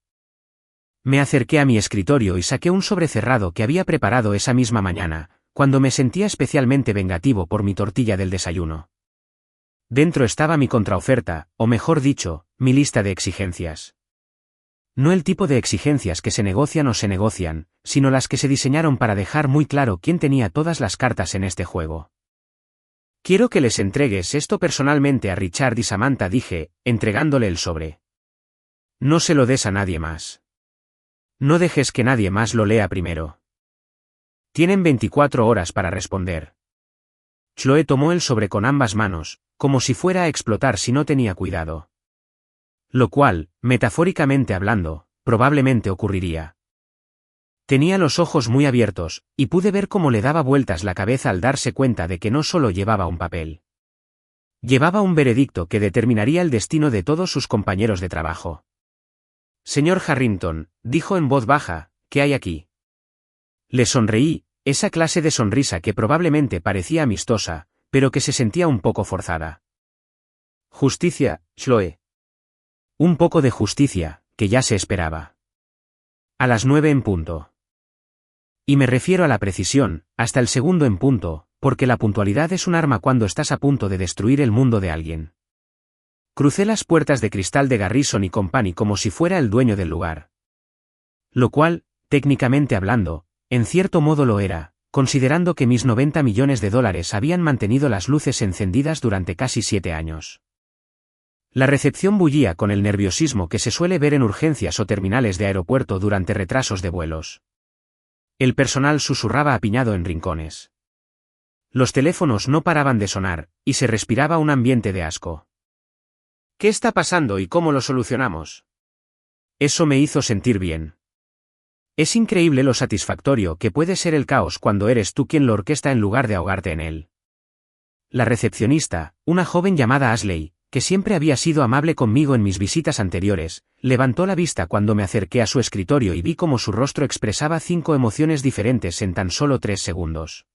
Me acerqué a mi escritorio y saqué un sobre cerrado que había preparado esa misma mañana, cuando me sentía especialmente vengativo por mi tortilla del desayuno. Dentro estaba mi contraoferta, o mejor dicho, mi lista de exigencias. No el tipo de exigencias que se negocian o se negocian, sino las que se diseñaron para dejar muy claro quién tenía todas las cartas en este juego. Quiero que les entregues esto personalmente a Richard y Samantha, dije, entregándole el sobre. No se lo des a nadie más. No dejes que nadie más lo lea primero. Tienen 24 horas para responder. Chloe tomó el sobre con ambas manos, como si fuera a explotar si no tenía cuidado. Lo cual, metafóricamente hablando, probablemente ocurriría. Tenía los ojos muy abiertos, y pude ver cómo le daba vueltas la cabeza al darse cuenta de que no solo llevaba un papel. Llevaba un veredicto que determinaría el destino de todos sus compañeros de trabajo. Señor Harrington, dijo en voz baja, ¿qué hay aquí? Le sonreí, esa clase de sonrisa que probablemente parecía amistosa, pero que se sentía un poco forzada. Justicia, Chloe. Un poco de justicia, que ya se esperaba. A las 9 en punto. Y me refiero a la precisión, hasta el segundo en punto, porque la puntualidad es un arma cuando estás a punto de destruir el mundo de alguien. Crucé las puertas de cristal de Garrison y Company como si fuera el dueño del lugar. Lo cual, técnicamente hablando, en cierto modo lo era, considerando que mis $90 millones habían mantenido las luces encendidas durante casi 7 años. La recepción bullía con el nerviosismo que se suele ver en urgencias o terminales de aeropuerto durante retrasos de vuelos. El personal susurraba apiñado en rincones. Los teléfonos no paraban de sonar, y se respiraba un ambiente de asco. ¿Qué está pasando y cómo lo solucionamos? Eso me hizo sentir bien. Es increíble lo satisfactorio que puede ser el caos cuando eres tú quien lo orquesta en lugar de ahogarte en él. La recepcionista, una joven llamada Ashley, que siempre había sido amable conmigo en mis visitas anteriores, levantó la vista cuando me acerqué a su escritorio y vi cómo su rostro expresaba 5 emociones diferentes en tan solo 3 segundos.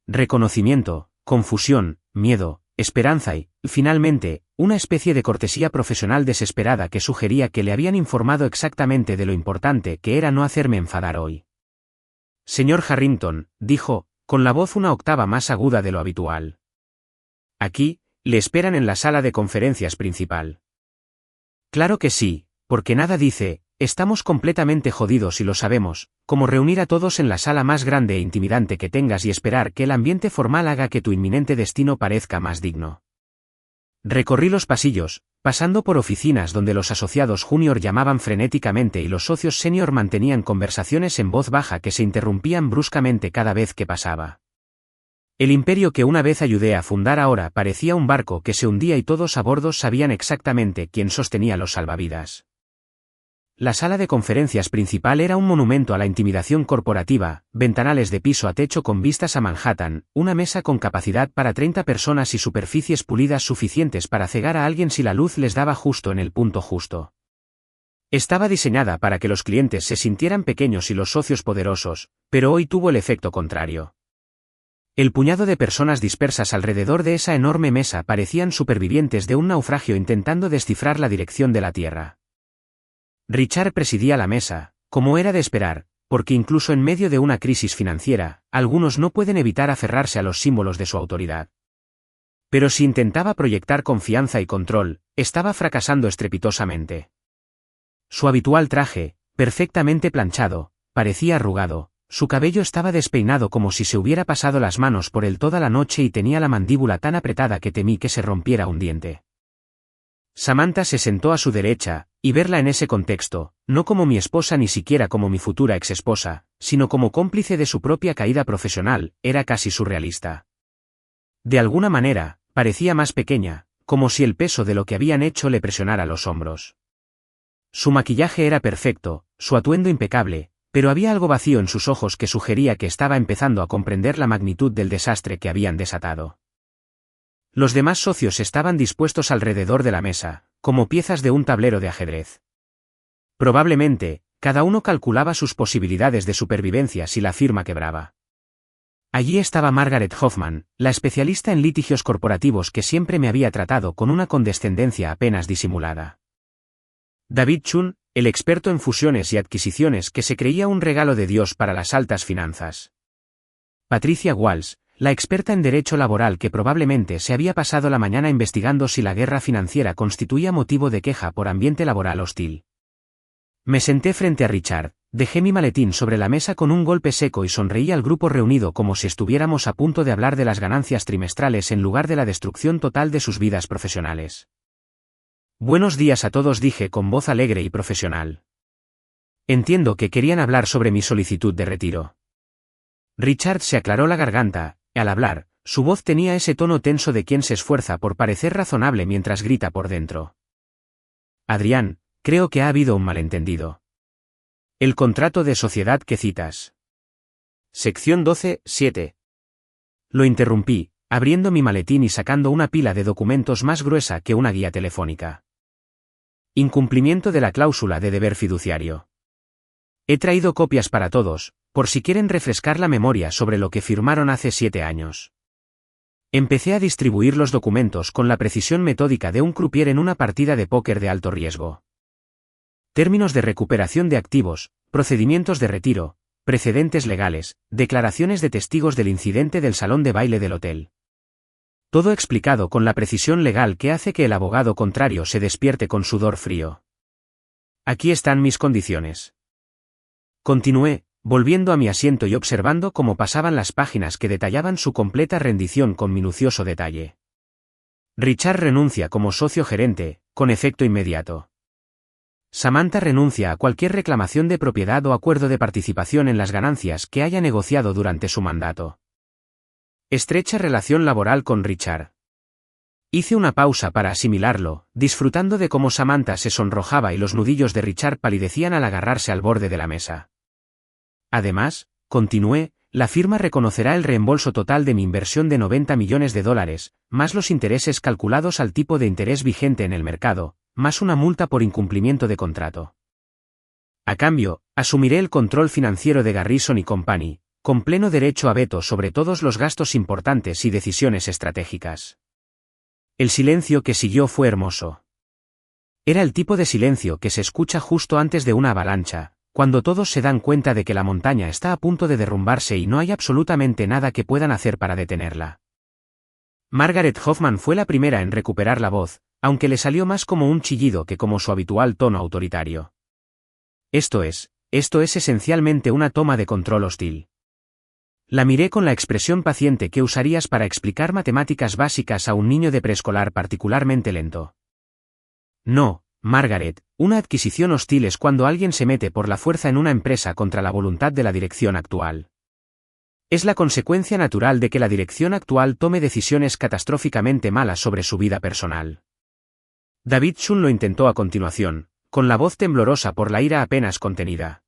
Reconocimiento, confusión, miedo, esperanza y, finalmente, una especie de cortesía profesional desesperada que sugería que le habían informado exactamente de lo importante que era no hacerme enfadar hoy. Señor Harrington, dijo, con la voz una octava más aguda de lo habitual. Aquí, le esperan en la sala de conferencias principal. Claro que sí, porque nada dice, estamos completamente jodidos y lo sabemos, como reunir a todos en la sala más grande e intimidante que tengas y esperar que el ambiente formal haga que tu inminente destino parezca más digno. Recorrí los pasillos, pasando por oficinas donde los asociados junior llamaban frenéticamente y los socios senior mantenían conversaciones en voz baja que se interrumpían bruscamente cada vez que pasaba. El imperio que una vez ayudé a fundar ahora parecía un barco que se hundía y todos a bordo sabían exactamente quién sostenía los salvavidas. La sala de conferencias principal era un monumento a la intimidación corporativa, ventanales de piso a techo con vistas a Manhattan, una mesa con capacidad para 30 personas y superficies pulidas suficientes para cegar a alguien si la luz les daba justo en el punto justo. Estaba diseñada para que los clientes se sintieran pequeños y los socios poderosos, pero hoy tuvo el efecto contrario. El puñado de personas dispersas alrededor de esa enorme mesa parecían supervivientes de un naufragio intentando descifrar la dirección de la Tierra. Richard presidía la mesa, como era de esperar, porque incluso en medio de una crisis financiera, algunos no pueden evitar aferrarse a los símbolos de su autoridad. Pero si intentaba proyectar confianza y control, estaba fracasando estrepitosamente. Su habitual traje, perfectamente planchado, parecía arrugado, su cabello estaba despeinado como si se hubiera pasado las manos por él toda la noche y tenía la mandíbula tan apretada que temí que se rompiera un diente. Samantha se sentó a su derecha, y verla en ese contexto, no como mi esposa ni siquiera como mi futura exesposa, sino como cómplice de su propia caída profesional, era casi surrealista. De alguna manera, parecía más pequeña, como si el peso de lo que habían hecho le presionara los hombros. Su maquillaje era perfecto, su atuendo impecable, pero había algo vacío en sus ojos que sugería que estaba empezando a comprender la magnitud del desastre que habían desatado. Los demás socios estaban dispuestos alrededor de la mesa, como piezas de un tablero de ajedrez. Probablemente, cada uno calculaba sus posibilidades de supervivencia si la firma quebraba. Allí estaba Margaret Hoffman, la especialista en litigios corporativos que siempre me había tratado con una condescendencia apenas disimulada. David Chun, el experto en fusiones y adquisiciones que se creía un regalo de Dios para las altas finanzas. Patricia Walsh, la experta en derecho laboral que probablemente se había pasado la mañana investigando si la guerra financiera constituía motivo de queja por ambiente laboral hostil. Me senté frente a Richard, dejé mi maletín sobre la mesa con un golpe seco y sonreí al grupo reunido como si estuviéramos a punto de hablar de las ganancias trimestrales en lugar de la destrucción total de sus vidas profesionales. Buenos días a todos, dije con voz alegre y profesional. Entiendo que querían hablar sobre mi solicitud de retiro. Richard se aclaró la garganta. Al hablar, su voz tenía ese tono tenso de quien se esfuerza por parecer razonable mientras grita por dentro. Adrián, creo que ha habido un malentendido. El contrato de sociedad que citas. Sección 12, 7. Lo interrumpí, abriendo mi maletín y sacando una pila de documentos más gruesa que una guía telefónica. Incumplimiento de la cláusula de deber fiduciario. He traído copias para todos, por si quieren refrescar la memoria sobre lo que firmaron hace 7 años. Empecé a distribuir los documentos con la precisión metódica de un croupier en una partida de póker de alto riesgo. Términos de recuperación de activos, procedimientos de retiro, precedentes legales, declaraciones de testigos del incidente del salón de baile del hotel. Todo explicado con la precisión legal que hace que el abogado contrario se despierte con sudor frío. Aquí están mis condiciones. Continué, volviendo a mi asiento y observando cómo pasaban las páginas que detallaban su completa rendición con minucioso detalle. Richard renuncia como socio gerente, con efecto inmediato. Samantha renuncia a cualquier reclamación de propiedad o acuerdo de participación en las ganancias que haya negociado durante su mandato. Estrecha relación laboral con Richard. Hice una pausa para asimilarlo, disfrutando de cómo Samantha se sonrojaba y los nudillos de Richard palidecían al agarrarse al borde de la mesa. Además, continué, la firma reconocerá el reembolso total de mi inversión de $90 millones, más los intereses calculados al tipo de interés vigente en el mercado, más una multa por incumplimiento de contrato. A cambio, asumiré el control financiero de Garrison y Company, con pleno derecho a veto sobre todos los gastos importantes y decisiones estratégicas. El silencio que siguió fue hermoso. Era el tipo de silencio que se escucha justo antes de una avalancha, cuando todos se dan cuenta de que la montaña está a punto de derrumbarse y no hay absolutamente nada que puedan hacer para detenerla. Margaret Hoffman fue la primera en recuperar la voz, aunque le salió más como un chillido que como su habitual tono autoritario. Esto es esencialmente una toma de control hostil. La miré con la expresión paciente que usarías para explicar matemáticas básicas a un niño de preescolar particularmente lento. No, Margaret, una adquisición hostil es cuando alguien se mete por la fuerza en una empresa contra la voluntad de la dirección actual. Es la consecuencia natural de que la dirección actual tome decisiones catastróficamente malas sobre su vida personal. David Shun lo intentó a continuación, con la voz temblorosa por la ira apenas contenida.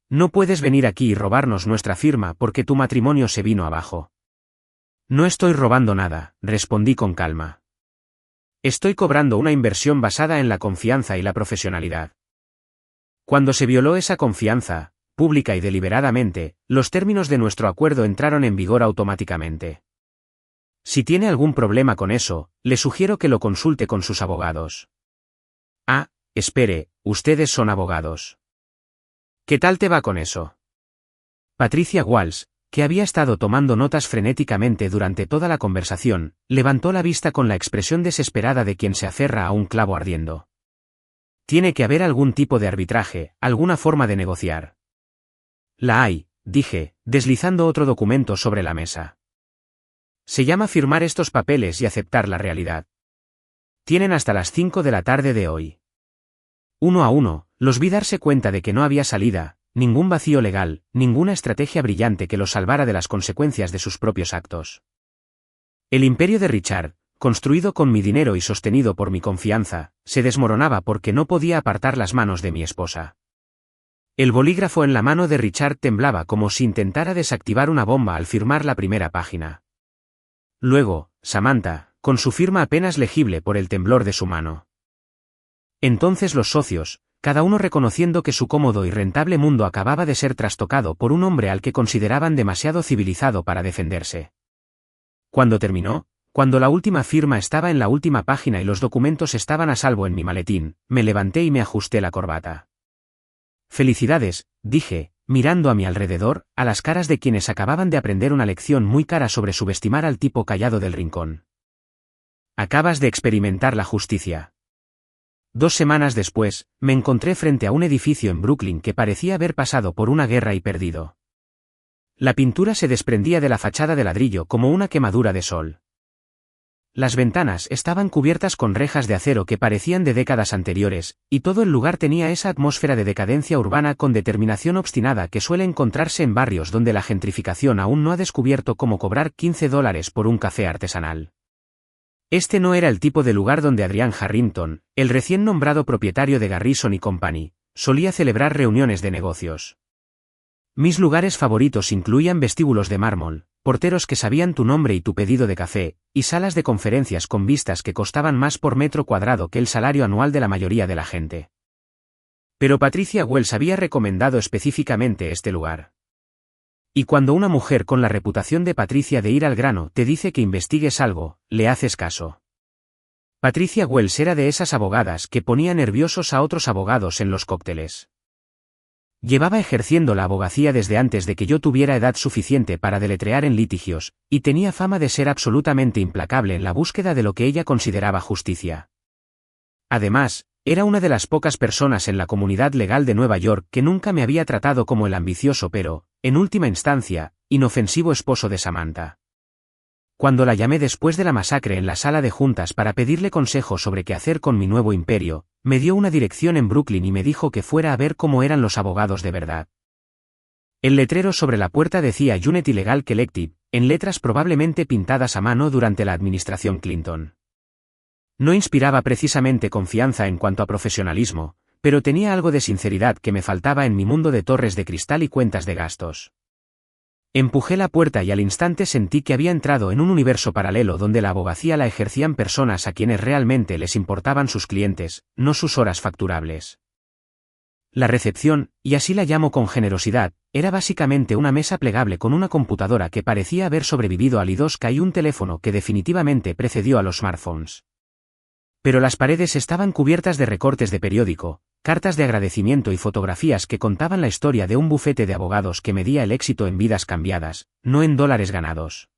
No puedes venir aquí y robarnos nuestra firma porque tu matrimonio se vino abajo. No estoy robando nada, respondí con calma. Estoy cobrando una inversión basada en la confianza y la profesionalidad. Cuando se violó esa confianza, pública y deliberadamente, los términos de nuestro acuerdo entraron en vigor automáticamente. Si tiene algún problema con eso, le sugiero que lo consulte con sus abogados. Ah, espere, ustedes son abogados. ¿Qué tal te va con eso? Patricia Walsh, que había estado tomando notas frenéticamente durante toda la conversación, levantó la vista con la expresión desesperada de quien se aferra a un clavo ardiendo. Tiene que haber algún tipo de arbitraje, alguna forma de negociar. La hay, dije, deslizando otro documento sobre la mesa. Se llama firmar estos papeles y aceptar la realidad. Tienen hasta las 5 de la tarde de hoy. Uno a uno, los vi darse cuenta de que no había salida, ningún vacío legal, ninguna estrategia brillante que los salvara de las consecuencias de sus propios actos. El imperio de Richard, construido con mi dinero y sostenido por mi confianza, se desmoronaba porque no podía apartar las manos de mi esposa. El bolígrafo en la mano de Richard temblaba como si intentara desactivar una bomba al firmar la primera página. Luego, Samantha, con su firma apenas legible por el temblor de su mano. Entonces los socios, cada uno reconociendo que su cómodo y rentable mundo acababa de ser trastocado por un hombre al que consideraban demasiado civilizado para defenderse. Cuando terminó, cuando la última firma estaba en la última página y los documentos estaban a salvo en mi maletín, me levanté y me ajusté la corbata. Felicidades, dije, mirando a mi alrededor, a las caras de quienes acababan de aprender una lección muy cara sobre subestimar al tipo callado del rincón. Acabas de experimentar la justicia. 2 semanas después, me encontré frente a un edificio en Brooklyn que parecía haber pasado por una guerra y perdido. La pintura se desprendía de la fachada de ladrillo como una quemadura de sol. Las ventanas estaban cubiertas con rejas de acero que parecían de décadas anteriores, y todo el lugar tenía esa atmósfera de decadencia urbana con determinación obstinada que suele encontrarse en barrios donde la gentrificación aún no ha descubierto cómo cobrar $15 por un café artesanal. Este no era el tipo de lugar donde Adrian Harrington, el recién nombrado propietario de Garrison y Company, solía celebrar reuniones de negocios. Mis lugares favoritos incluían vestíbulos de mármol, porteros que sabían tu nombre y tu pedido de café, y salas de conferencias con vistas que costaban más por metro cuadrado que el salario anual de la mayoría de la gente. Pero Patricia Wells había recomendado específicamente este lugar. Y cuando una mujer con la reputación de Patricia de ir al grano te dice que investigues algo, le haces caso. Patricia Wells era de esas abogadas que ponía nerviosos a otros abogados en los cócteles. Llevaba ejerciendo la abogacía desde antes de que yo tuviera edad suficiente para deletrear en litigios, y tenía fama de ser absolutamente implacable en la búsqueda de lo que ella consideraba justicia. Además, era una de las pocas personas en la comunidad legal de Nueva York que nunca me había tratado como el ambicioso pero, en última instancia, inofensivo esposo de Samantha. Cuando la llamé después de la masacre en la sala de juntas para pedirle consejo sobre qué hacer con mi nuevo imperio, me dio una dirección en Brooklyn y me dijo que fuera a ver cómo eran los abogados de verdad. El letrero sobre la puerta decía Unity Legal Collective, en letras probablemente pintadas a mano durante la administración Clinton. No inspiraba precisamente confianza en cuanto a profesionalismo, pero tenía algo de sinceridad que me faltaba en mi mundo de torres de cristal y cuentas de gastos. Empujé la puerta y al instante sentí que había entrado en un universo paralelo donde la abogacía la ejercían personas a quienes realmente les importaban sus clientes, no sus horas facturables. La recepción, y así la llamo con generosidad, era básicamente una mesa plegable con una computadora que parecía haber sobrevivido al I2K y un teléfono que definitivamente precedió a los smartphones. Pero las paredes estaban cubiertas de recortes de periódico, cartas de agradecimiento y fotografías que contaban la historia de un bufete de abogados que medía el éxito en vidas cambiadas, no en dólares ganados.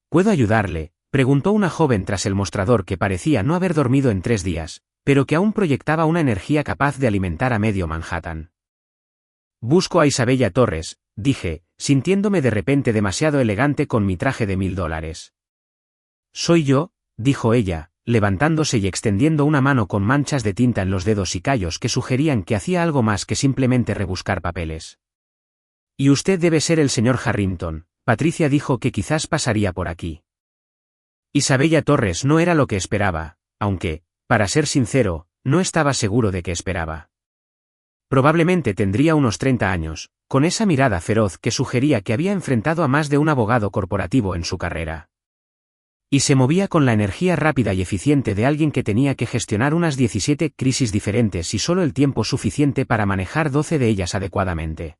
¿Puedo ayudarle?, preguntó una joven tras el mostrador que parecía no haber dormido en 3 días, pero que aún proyectaba una energía capaz de alimentar a medio Manhattan. Busco a Isabella Torres, dije, sintiéndome de repente demasiado elegante con mi traje de $1000. Soy yo, dijo ella, levantándose y extendiendo una mano con manchas de tinta en los dedos y callos que sugerían que hacía algo más que simplemente rebuscar papeles. Y usted debe ser el señor Harrington. Patricia dijo que quizás pasaría por aquí. Isabella Torres no era lo que esperaba, aunque, para ser sincero, no estaba seguro de qué esperaba. Probablemente tendría unos 30 años, con esa mirada feroz que sugería que había enfrentado a más de un abogado corporativo en su carrera. Y se movía con la energía rápida y eficiente de alguien que tenía que gestionar unas 17 crisis diferentes y solo el tiempo suficiente para manejar 12 de ellas adecuadamente.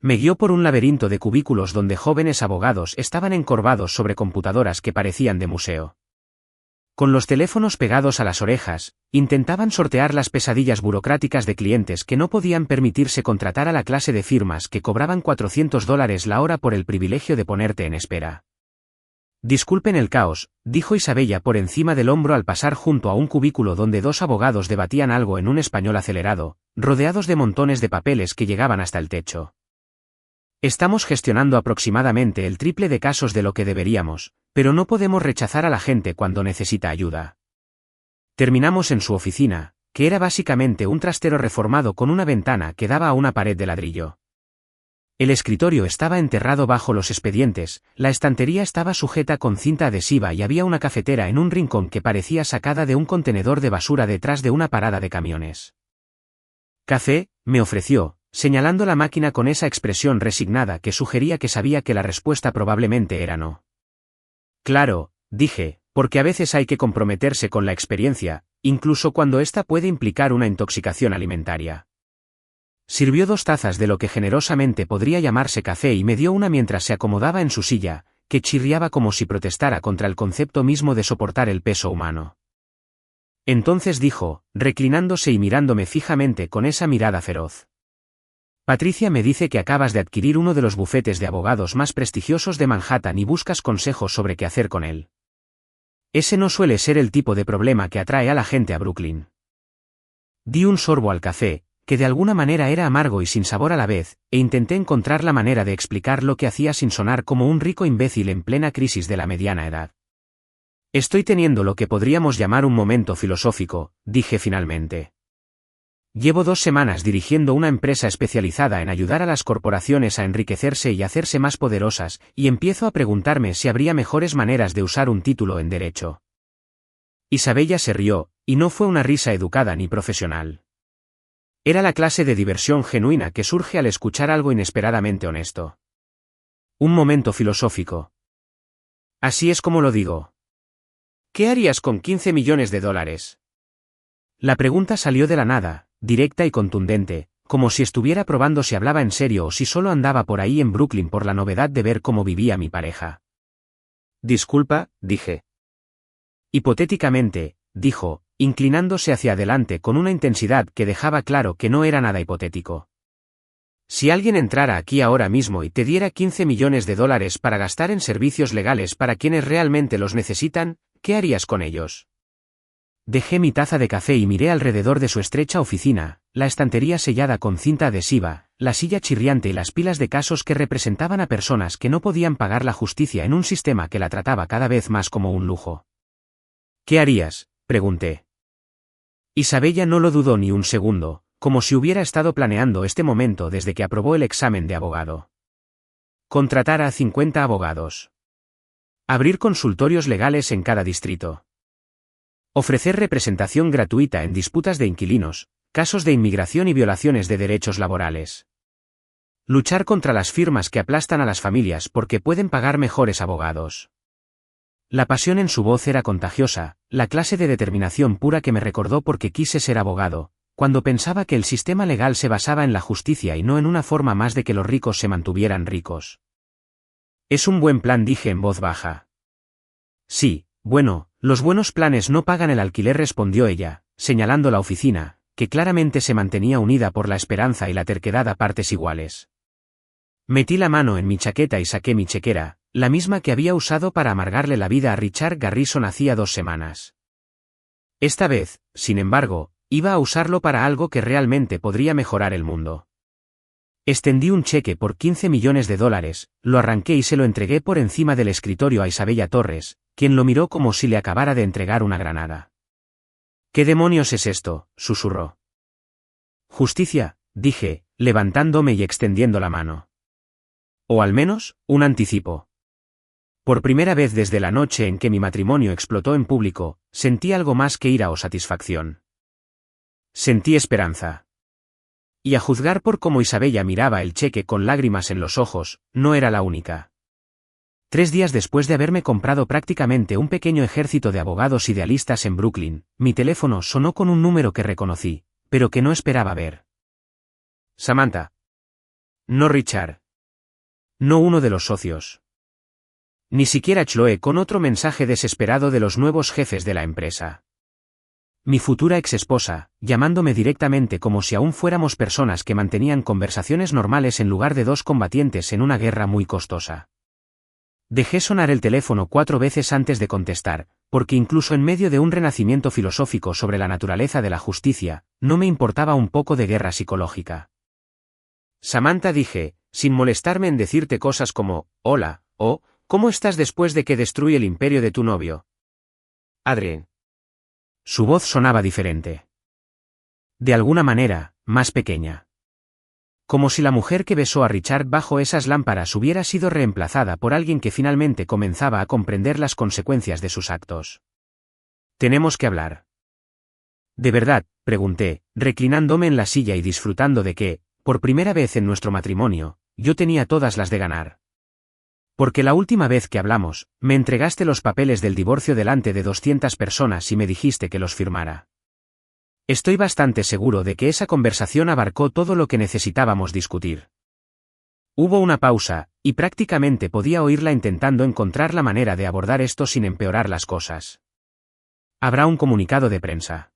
Me guió por un laberinto de cubículos donde jóvenes abogados estaban encorvados sobre computadoras que parecían de museo. Con los teléfonos pegados a las orejas, intentaban sortear las pesadillas burocráticas de clientes que no podían permitirse contratar a la clase de firmas que cobraban $400 la hora por el privilegio de ponerte en espera. Disculpen el caos, dijo Isabella por encima del hombro al pasar junto a un cubículo donde dos abogados debatían algo en un español acelerado, rodeados de montones de papeles que llegaban hasta el techo. Estamos gestionando aproximadamente el triple de casos de lo que deberíamos, pero no podemos rechazar a la gente cuando necesita ayuda. Terminamos en su oficina, que era básicamente un trastero reformado con una ventana que daba a una pared de ladrillo. El escritorio estaba enterrado bajo los expedientes, la estantería estaba sujeta con cinta adhesiva y había una cafetera en un rincón que parecía sacada de un contenedor de basura detrás de una parada de camiones. «Café», me ofreció, señalando la máquina con esa expresión resignada que sugería que sabía que la respuesta probablemente era no. Claro, dije, porque a veces hay que comprometerse con la experiencia, incluso cuando ésta puede implicar una intoxicación alimentaria. Sirvió 2 tazas de lo que generosamente podría llamarse café y me dio una mientras se acomodaba en su silla, que chirriaba como si protestara contra el concepto mismo de soportar el peso humano. Entonces dijo, reclinándose y mirándome fijamente con esa mirada feroz. Patricia me dice que acabas de adquirir uno de los bufetes de abogados más prestigiosos de Manhattan y buscas consejos sobre qué hacer con él. Ese no suele ser el tipo de problema que atrae a la gente a Brooklyn. Di un sorbo al café, que de alguna manera era amargo y sin sabor a la vez, e intenté encontrar la manera de explicar lo que hacía sin sonar como un rico imbécil en plena crisis de la mediana edad. Estoy teniendo lo que podríamos llamar un momento filosófico, dije finalmente. Llevo 2 semanas dirigiendo una empresa especializada en ayudar a las corporaciones a enriquecerse y hacerse más poderosas, y empiezo a preguntarme si habría mejores maneras de usar un título en derecho. Isabella se rió, y no fue una risa educada ni profesional. Era la clase de diversión genuina que surge al escuchar algo inesperadamente honesto. Un momento filosófico. Así es como lo digo. ¿Qué harías con $15 millones? La pregunta salió de la nada, directa y contundente, como si estuviera probando si hablaba en serio o si solo andaba por ahí en Brooklyn por la novedad de ver cómo vivía mi pareja. Disculpa, dije. Hipotéticamente, dijo, inclinándose hacia adelante con una intensidad que dejaba claro que no era nada hipotético. Si alguien entrara aquí ahora mismo y te diera $15 millones para gastar en servicios legales para quienes realmente los necesitan, ¿qué harías con ellos? Dejé mi taza de café y miré alrededor de su estrecha oficina, la estantería sellada con cinta adhesiva, la silla chirriante y las pilas de casos que representaban a personas que no podían pagar la justicia en un sistema que la trataba cada vez más como un lujo. ¿Qué harías?, pregunté. Isabella no lo dudó ni un segundo, como si hubiera estado planeando este momento desde que aprobó el examen de abogado. Contratar a 50 abogados. Abrir consultorios legales en cada distrito. Ofrecer representación gratuita en disputas de inquilinos, casos de inmigración y violaciones de derechos laborales. Luchar contra las firmas que aplastan a las familias porque pueden pagar mejores abogados. La pasión en su voz era contagiosa, la clase de determinación pura que me recordó porque quise ser abogado, cuando pensaba que el sistema legal se basaba en la justicia y no en una forma más de que los ricos se mantuvieran ricos. Es un buen plan, dije en voz baja. Sí, bueno. Los buenos planes no pagan el alquiler, respondió ella, señalando la oficina, que claramente se mantenía unida por la esperanza y la terquedad a partes iguales. Metí la mano en mi chaqueta y saqué mi chequera, la misma que había usado para amargarle la vida a Richard Garrison hacía 2 semanas. Esta vez, sin embargo, iba a usarlo para algo que realmente podría mejorar el mundo. Extendí un cheque por $15 millones, lo arranqué y se lo entregué por encima del escritorio a Isabella Torres, quien lo miró como si le acabara de entregar una granada. ¿Qué demonios es esto?, susurró. Justicia, dije, levantándome y extendiendo la mano. O al menos, un anticipo. Por primera vez desde la noche en que mi matrimonio explotó en público, sentí algo más que ira o satisfacción. Sentí esperanza. Y a juzgar por cómo Isabella miraba el cheque con lágrimas en los ojos, no era la única. 3 días después de haberme comprado prácticamente un pequeño ejército de abogados idealistas en Brooklyn, mi teléfono sonó con un número que reconocí, pero que no esperaba ver. Samantha. No Richard. No uno de los socios. Ni siquiera Chloe con otro mensaje desesperado de los nuevos jefes de la empresa. Mi futura exesposa, llamándome directamente como si aún fuéramos personas que mantenían conversaciones normales en lugar de 2 combatientes en una guerra muy costosa. Dejé sonar el teléfono 4 veces antes de contestar, porque incluso en medio de un renacimiento filosófico sobre la naturaleza de la justicia, no me importaba un poco de guerra psicológica. Samantha, dije, sin molestarme en decirte cosas como, hola, o, ¿cómo estás después de que destruí el imperio de tu novio? Adrien. Su voz sonaba diferente. De alguna manera, más pequeña. Como si la mujer que besó a Richard bajo esas lámparas hubiera sido reemplazada por alguien que finalmente comenzaba a comprender las consecuencias de sus actos. Tenemos que hablar. ¿De verdad?, pregunté, reclinándome en la silla y disfrutando de que, por primera vez en nuestro matrimonio, yo tenía todas las de ganar. Porque la última vez que hablamos, me entregaste los papeles del divorcio delante de 200 personas y me dijiste que los firmara. Estoy bastante seguro de que esa conversación abarcó todo lo que necesitábamos discutir. Hubo una pausa, y prácticamente podía oírla intentando encontrar la manera de abordar esto sin empeorar las cosas. Habrá un comunicado de prensa.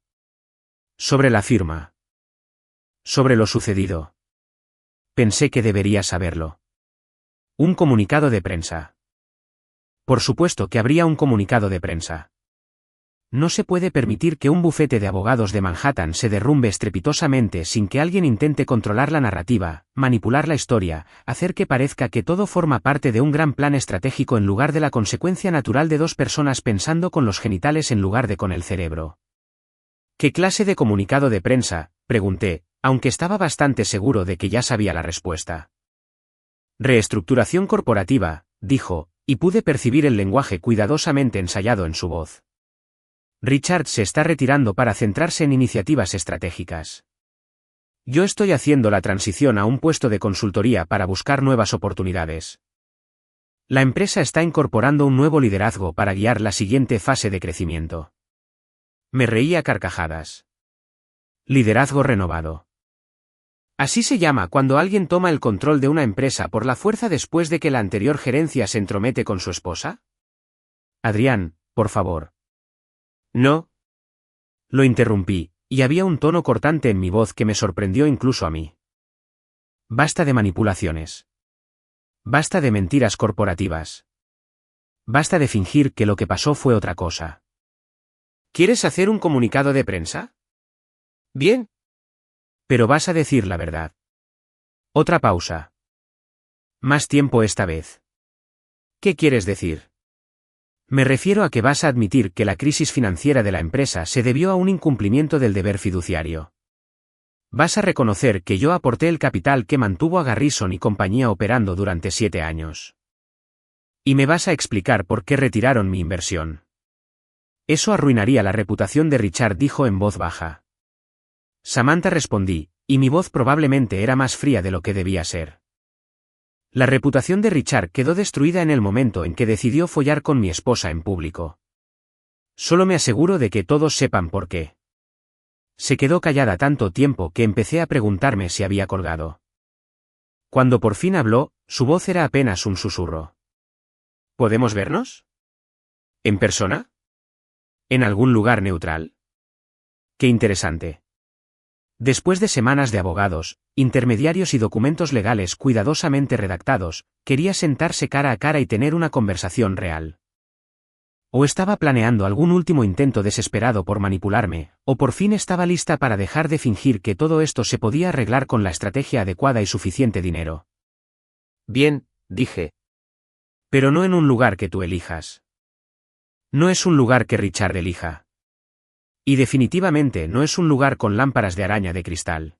Sobre la firma. Sobre lo sucedido. Pensé que debería saberlo. Un comunicado de prensa. Por supuesto que habría un comunicado de prensa. No se puede permitir que un bufete de abogados de Manhattan se derrumbe estrepitosamente sin que alguien intente controlar la narrativa, manipular la historia, hacer que parezca que todo forma parte de un gran plan estratégico en lugar de la consecuencia natural de 2 personas pensando con los genitales en lugar de con el cerebro. ¿Qué clase de comunicado de prensa?, pregunté, aunque estaba bastante seguro de que ya sabía la respuesta. Reestructuración corporativa, dijo, y pude percibir el lenguaje cuidadosamente ensayado en su voz. Richard se está retirando para centrarse en iniciativas estratégicas. Yo estoy haciendo la transición a un puesto de consultoría para buscar nuevas oportunidades. La empresa está incorporando un nuevo liderazgo para guiar la siguiente fase de crecimiento. Me reí a carcajadas. Liderazgo renovado. Así se llama cuando alguien toma el control de una empresa por la fuerza después de que la anterior gerencia se entromete con su esposa. Adrián, por favor. No. Lo interrumpí, y había un tono cortante en mi voz que me sorprendió incluso a mí. Basta de manipulaciones. Basta de mentiras corporativas. Basta de fingir que lo que pasó fue otra cosa. ¿Quieres hacer un comunicado de prensa? Bien. Pero vas a decir la verdad. Otra pausa. Más tiempo esta vez. ¿Qué quieres decir? Me refiero a que vas a admitir que la crisis financiera de la empresa se debió a un incumplimiento del deber fiduciario. Vas a reconocer que yo aporté el capital que mantuvo a Garrison y compañía operando durante 7 años. Y me vas a explicar por qué retiraron mi inversión. Eso arruinaría la reputación de Richard, dijo en voz baja. Samantha, respondí, y mi voz probablemente era más fría de lo que debía ser. La reputación de Richard quedó destruida en el momento en que decidió follar con mi esposa en público. Solo me aseguro de que todos sepan por qué. Se quedó callada tanto tiempo que empecé a preguntarme si había colgado. Cuando por fin habló, su voz era apenas un susurro. ¿Podemos vernos? ¿En persona? ¿En algún lugar neutral? Qué interesante. Después de semanas de abogados, intermediarios y documentos legales cuidadosamente redactados, quería sentarse cara a cara y tener una conversación real. O estaba planeando algún último intento desesperado por manipularme, o por fin estaba lista para dejar de fingir que todo esto se podía arreglar con la estrategia adecuada y suficiente dinero. Bien, dije. Pero no en un lugar que tú elijas. No es un lugar que Richard elija. Y definitivamente no es un lugar con lámparas de araña de cristal.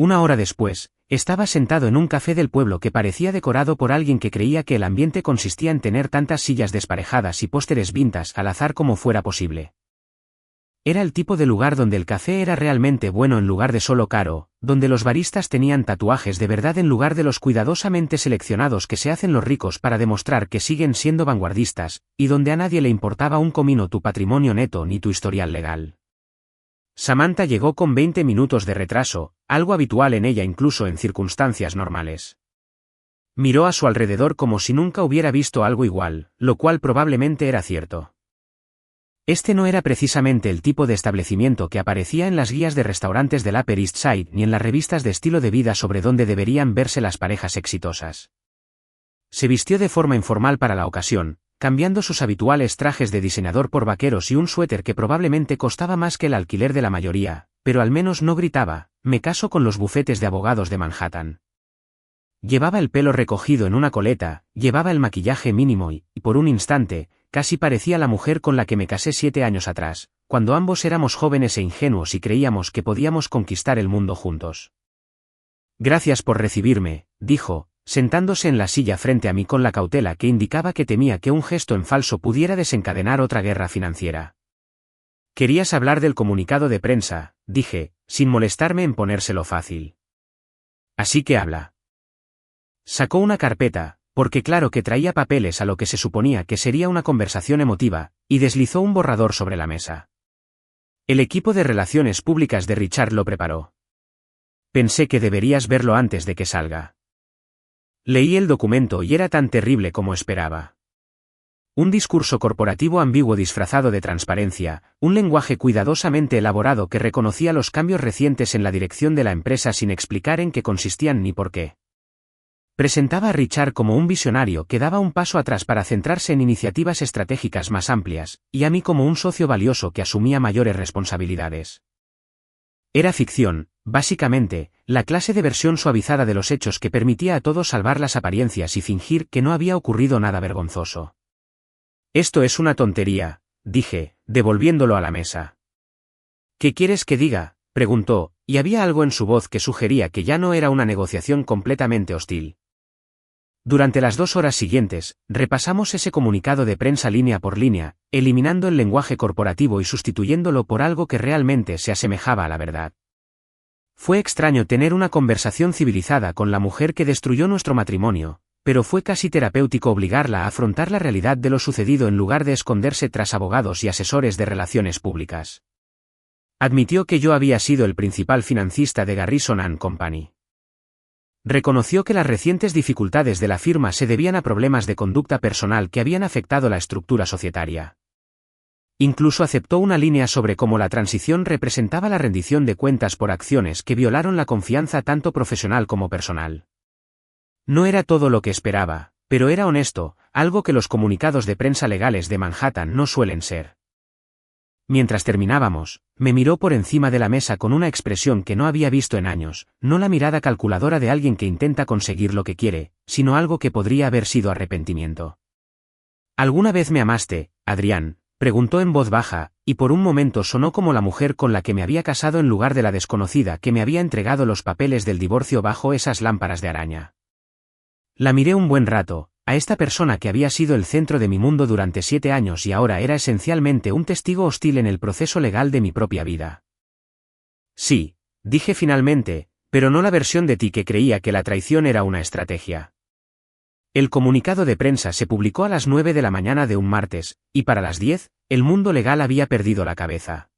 Una hora después, estaba sentado en un café del pueblo que parecía decorado por alguien que creía que el ambiente consistía en tener tantas sillas desparejadas y pósteres vintage al azar como fuera posible. Era el tipo de lugar donde el café era realmente bueno en lugar de solo caro, donde los baristas tenían tatuajes de verdad en lugar de los cuidadosamente seleccionados que se hacen los ricos para demostrar que siguen siendo vanguardistas, y donde a nadie le importaba un comino tu patrimonio neto ni tu historial legal. Samantha llegó con 20 minutos de retraso, algo habitual en ella incluso en circunstancias normales. Miró a su alrededor como si nunca hubiera visto algo igual, lo cual probablemente era cierto. Este no era precisamente el tipo de establecimiento que aparecía en las guías de restaurantes del Upper East Side ni en las revistas de estilo de vida sobre dónde deberían verse las parejas exitosas. Se vistió de forma informal para la ocasión, cambiando sus habituales trajes de diseñador por vaqueros y un suéter que probablemente costaba más que el alquiler de la mayoría, pero al menos no gritaba, me caso con los bufetes de abogados de Manhattan. Llevaba el pelo recogido en una coleta, llevaba el maquillaje mínimo y, por un instante, casi parecía la mujer con la que me casé 7 años atrás, cuando ambos éramos jóvenes e ingenuos y creíamos que podíamos conquistar el mundo juntos. Gracias por recibirme, dijo, sentándose en la silla frente a mí con la cautela que indicaba que temía que un gesto en falso pudiera desencadenar otra guerra financiera. Querías hablar del comunicado de prensa, dije, sin molestarme en ponérselo fácil. Así que habla. Sacó una carpeta, porque claro que traía papeles a lo que se suponía que sería una conversación emotiva, y deslizó un borrador sobre la mesa. El equipo de relaciones públicas de Richard lo preparó. Pensé que deberías verlo antes de que salga. Leí el documento y era tan terrible como esperaba. Un discurso corporativo ambiguo disfrazado de transparencia, un lenguaje cuidadosamente elaborado que reconocía los cambios recientes en la dirección de la empresa sin explicar en qué consistían ni por qué. Presentaba a Richard como un visionario que daba un paso atrás para centrarse en iniciativas estratégicas más amplias, y a mí como un socio valioso que asumía mayores responsabilidades. Era ficción, básicamente, la clase de versión suavizada de los hechos que permitía a todos salvar las apariencias y fingir que no había ocurrido nada vergonzoso. Esto es una tontería, dije, devolviéndolo a la mesa. ¿Qué quieres que diga?, preguntó, y había algo en su voz que sugería que ya no era una negociación completamente hostil. Durante las 2 horas siguientes, repasamos ese comunicado de prensa línea por línea, eliminando el lenguaje corporativo y sustituyéndolo por algo que realmente se asemejaba a la verdad. Fue extraño tener una conversación civilizada con la mujer que destruyó nuestro matrimonio, pero fue casi terapéutico obligarla a afrontar la realidad de lo sucedido en lugar de esconderse tras abogados y asesores de relaciones públicas. Admitió que yo había sido el principal financista de Garrison & Company. Reconoció que las recientes dificultades de la firma se debían a problemas de conducta personal que habían afectado la estructura societaria. Incluso aceptó una línea sobre cómo la transición representaba la rendición de cuentas por acciones que violaron la confianza tanto profesional como personal. No era todo lo que esperaba, pero era honesto, algo que los comunicados de prensa legales de Manhattan no suelen ser. Mientras terminábamos, me miró por encima de la mesa con una expresión que no había visto en años, no la mirada calculadora de alguien que intenta conseguir lo que quiere, sino algo que podría haber sido arrepentimiento. ¿Alguna vez me amaste, Adrián?, preguntó en voz baja, y por un momento sonó como la mujer con la que me había casado en lugar de la desconocida que me había entregado los papeles del divorcio bajo esas lámparas de araña. La miré un buen rato, a esta persona que había sido el centro de mi mundo durante 7 años y ahora era esencialmente un testigo hostil en el proceso legal de mi propia vida. Sí, dije finalmente, pero no la versión de ti que creía que la traición era una estrategia. El comunicado de prensa se publicó a las 9 de la mañana de un martes, y para las 10, el mundo legal había perdido la cabeza.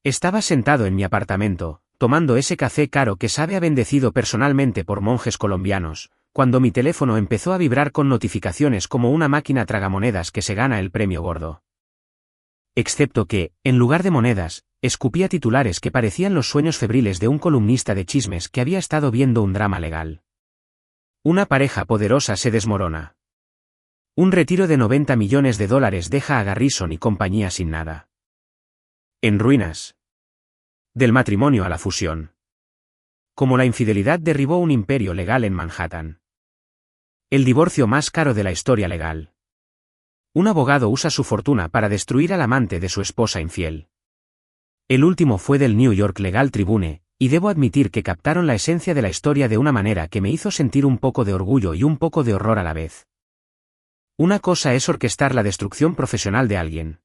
Estaba sentado en mi apartamento, tomando ese café caro que sabe a bendecido personalmente por monjes colombianos, cuando mi teléfono empezó a vibrar con notificaciones como una máquina tragamonedas que se gana el premio gordo. Excepto que, en lugar de monedas, escupía titulares que parecían los sueños febriles de un columnista de chismes que había estado viendo un drama legal. Una pareja poderosa se desmorona. Un retiro de $90 millones deja a Garrison y compañía sin nada. En ruinas. Del matrimonio a la fusión. Como la infidelidad derribó un imperio legal en Manhattan. El divorcio más caro de la historia legal. Un abogado usa su fortuna para destruir al amante de su esposa infiel. El último fue del New York Legal Tribune, y debo admitir que captaron la esencia de la historia de una manera que me hizo sentir un poco de orgullo y un poco de horror a la vez. Una cosa es orquestar la destrucción profesional de alguien.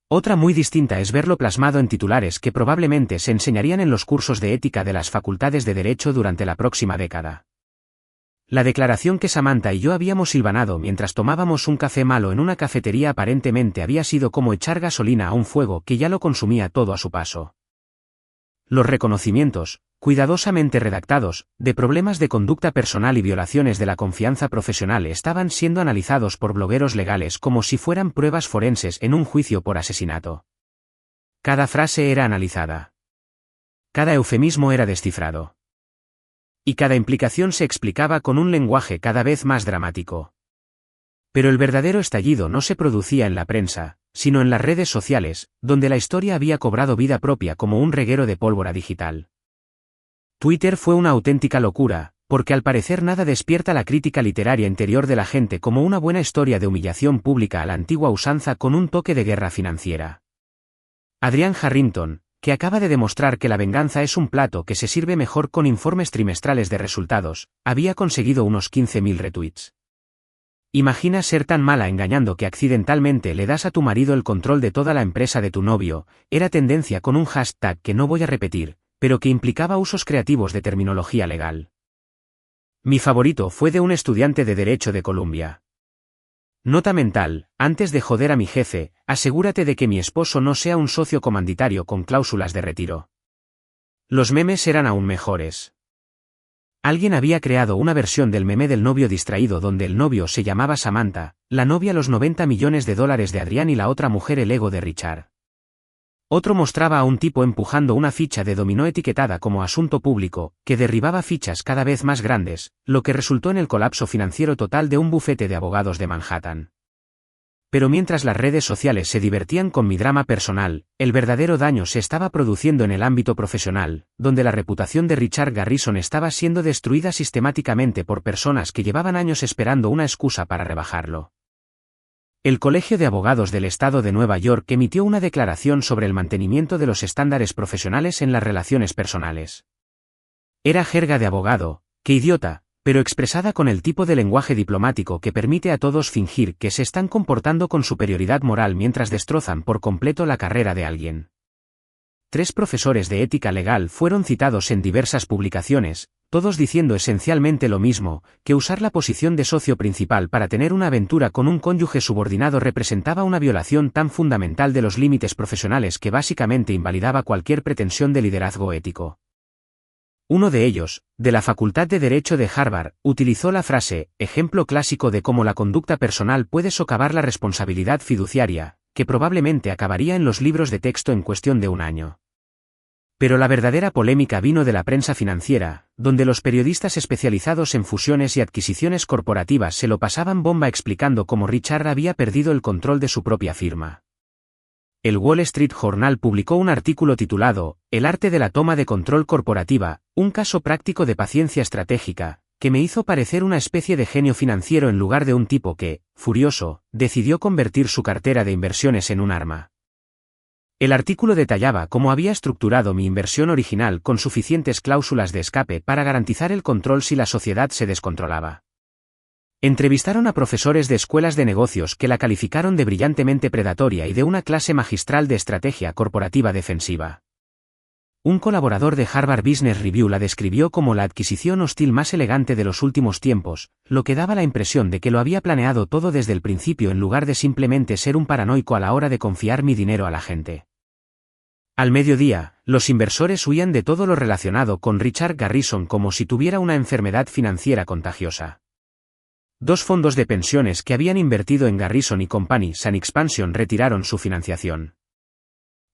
Otra muy distinta es verlo plasmado en titulares que probablemente se enseñarían en los cursos de ética de las facultades de Derecho durante la próxima década. La declaración que Samantha y yo habíamos hilvanado mientras tomábamos un café malo en una cafetería aparentemente había sido como echar gasolina a un fuego que ya lo consumía todo a su paso. Los reconocimientos, cuidadosamente redactados, de problemas de conducta personal y violaciones de la confianza profesional estaban siendo analizados por blogueros legales como si fueran pruebas forenses en un juicio por asesinato. Cada frase era analizada. Cada eufemismo era descifrado. Y cada implicación se explicaba con un lenguaje cada vez más dramático. Pero el verdadero estallido no se producía en la prensa, sino en las redes sociales, donde la historia había cobrado vida propia como un reguero de pólvora digital. Twitter fue una auténtica locura, porque al parecer nada despierta la crítica literaria interior de la gente como una buena historia de humillación pública a la antigua usanza con un toque de guerra financiera. Adrian Harrington, que acaba de demostrar que la venganza es un plato que se sirve mejor con informes trimestrales de resultados, había conseguido unos 15.000 retweets. Imagina ser tan mala engañando que accidentalmente le das a tu marido el control de toda la empresa de tu novio, era tendencia con un hashtag que no voy a repetir, pero que implicaba usos creativos de terminología legal. Mi favorito fue de un estudiante de Derecho de Columbia. Nota mental: antes de joder a mi jefe, asegúrate de que mi esposo no sea un socio comanditario con cláusulas de retiro. Los memes eran aún mejores. Alguien había creado una versión del meme del novio distraído donde el novio se llamaba Samantha, la novia los $90 millones de Adrián y la otra mujer el ego de Richard. Otro mostraba a un tipo empujando una ficha de dominó etiquetada como asunto público, que derribaba fichas cada vez más grandes, lo que resultó en el colapso financiero total de un bufete de abogados de Manhattan. Pero mientras las redes sociales se divertían con mi drama personal, el verdadero daño se estaba produciendo en el ámbito profesional, donde la reputación de Richard Garrison estaba siendo destruida sistemáticamente por personas que llevaban años esperando una excusa para rebajarlo. El Colegio de Abogados del Estado de Nueva York emitió una declaración sobre el mantenimiento de los estándares profesionales en las relaciones personales. Era jerga de abogado, qué idiota, pero expresada con el tipo de lenguaje diplomático que permite a todos fingir que se están comportando con superioridad moral mientras destrozan por completo la carrera de alguien. 3 profesores de ética legal fueron citados en diversas publicaciones, todos diciendo esencialmente lo mismo, que usar la posición de socio principal para tener una aventura con un cónyuge subordinado representaba una violación tan fundamental de los límites profesionales que básicamente invalidaba cualquier pretensión de liderazgo ético. Uno de ellos, de la Facultad de Derecho de Harvard, utilizó la frase, ejemplo clásico de cómo la conducta personal puede socavar la responsabilidad fiduciaria, que probablemente acabaría en los libros de texto en cuestión de un año. Pero la verdadera polémica vino de la prensa financiera, donde los periodistas especializados en fusiones y adquisiciones corporativas se lo pasaban bomba explicando cómo Richard había perdido el control de su propia firma. El Wall Street Journal publicó un artículo titulado El arte de la toma de control corporativa, un caso práctico de paciencia estratégica, que me hizo parecer una especie de genio financiero en lugar de un tipo que, furioso, decidió convertir su cartera de inversiones en un arma. El artículo detallaba cómo había estructurado mi inversión original con suficientes cláusulas de escape para garantizar el control si la sociedad se descontrolaba. Entrevistaron a profesores de escuelas de negocios que la calificaron de brillantemente predatoria y de una clase magistral de estrategia corporativa defensiva. Un colaborador de Harvard Business Review la describió como la adquisición hostil más elegante de los últimos tiempos, lo que daba la impresión de que lo había planeado todo desde el principio en lugar de simplemente ser un paranoico a la hora de confiar mi dinero a la gente. Al mediodía, los inversores huían de todo lo relacionado con Richard Garrison como si tuviera una enfermedad financiera contagiosa. 2 fondos de pensiones que habían invertido en Garrison y Company Sun Expansion retiraron su financiación.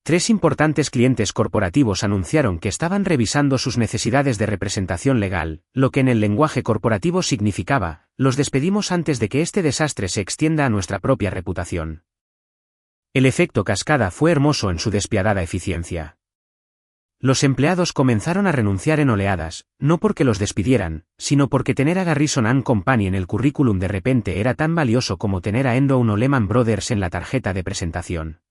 3 importantes clientes corporativos anunciaron que estaban revisando sus necesidades de representación legal, lo que en el lenguaje corporativo significaba, los despedimos antes de que este desastre se extienda a nuestra propia reputación. El efecto cascada fue hermoso en su despiadada eficiencia. Los empleados comenzaron a renunciar en oleadas, no porque los despidieran, sino porque tener a Garrison and Company en el currículum de repente era tan valioso como tener a Enron o Lehman Brothers en la tarjeta de presentación.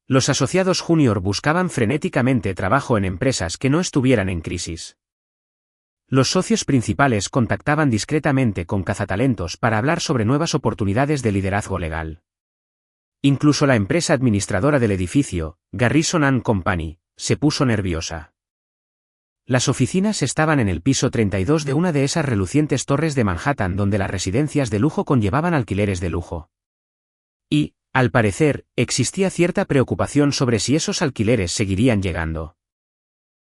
Los asociados junior buscaban frenéticamente trabajo en empresas que no estuvieran en crisis. Los socios principales contactaban discretamente con cazatalentos para hablar sobre nuevas oportunidades de liderazgo legal. Incluso la empresa administradora del edificio, Garrison and Company, se puso nerviosa. Las oficinas estaban en el piso 32 de una de esas relucientes torres de Manhattan donde las residencias de lujo conllevaban alquileres de lujo. Y, al parecer, existía cierta preocupación sobre si esos alquileres seguirían llegando.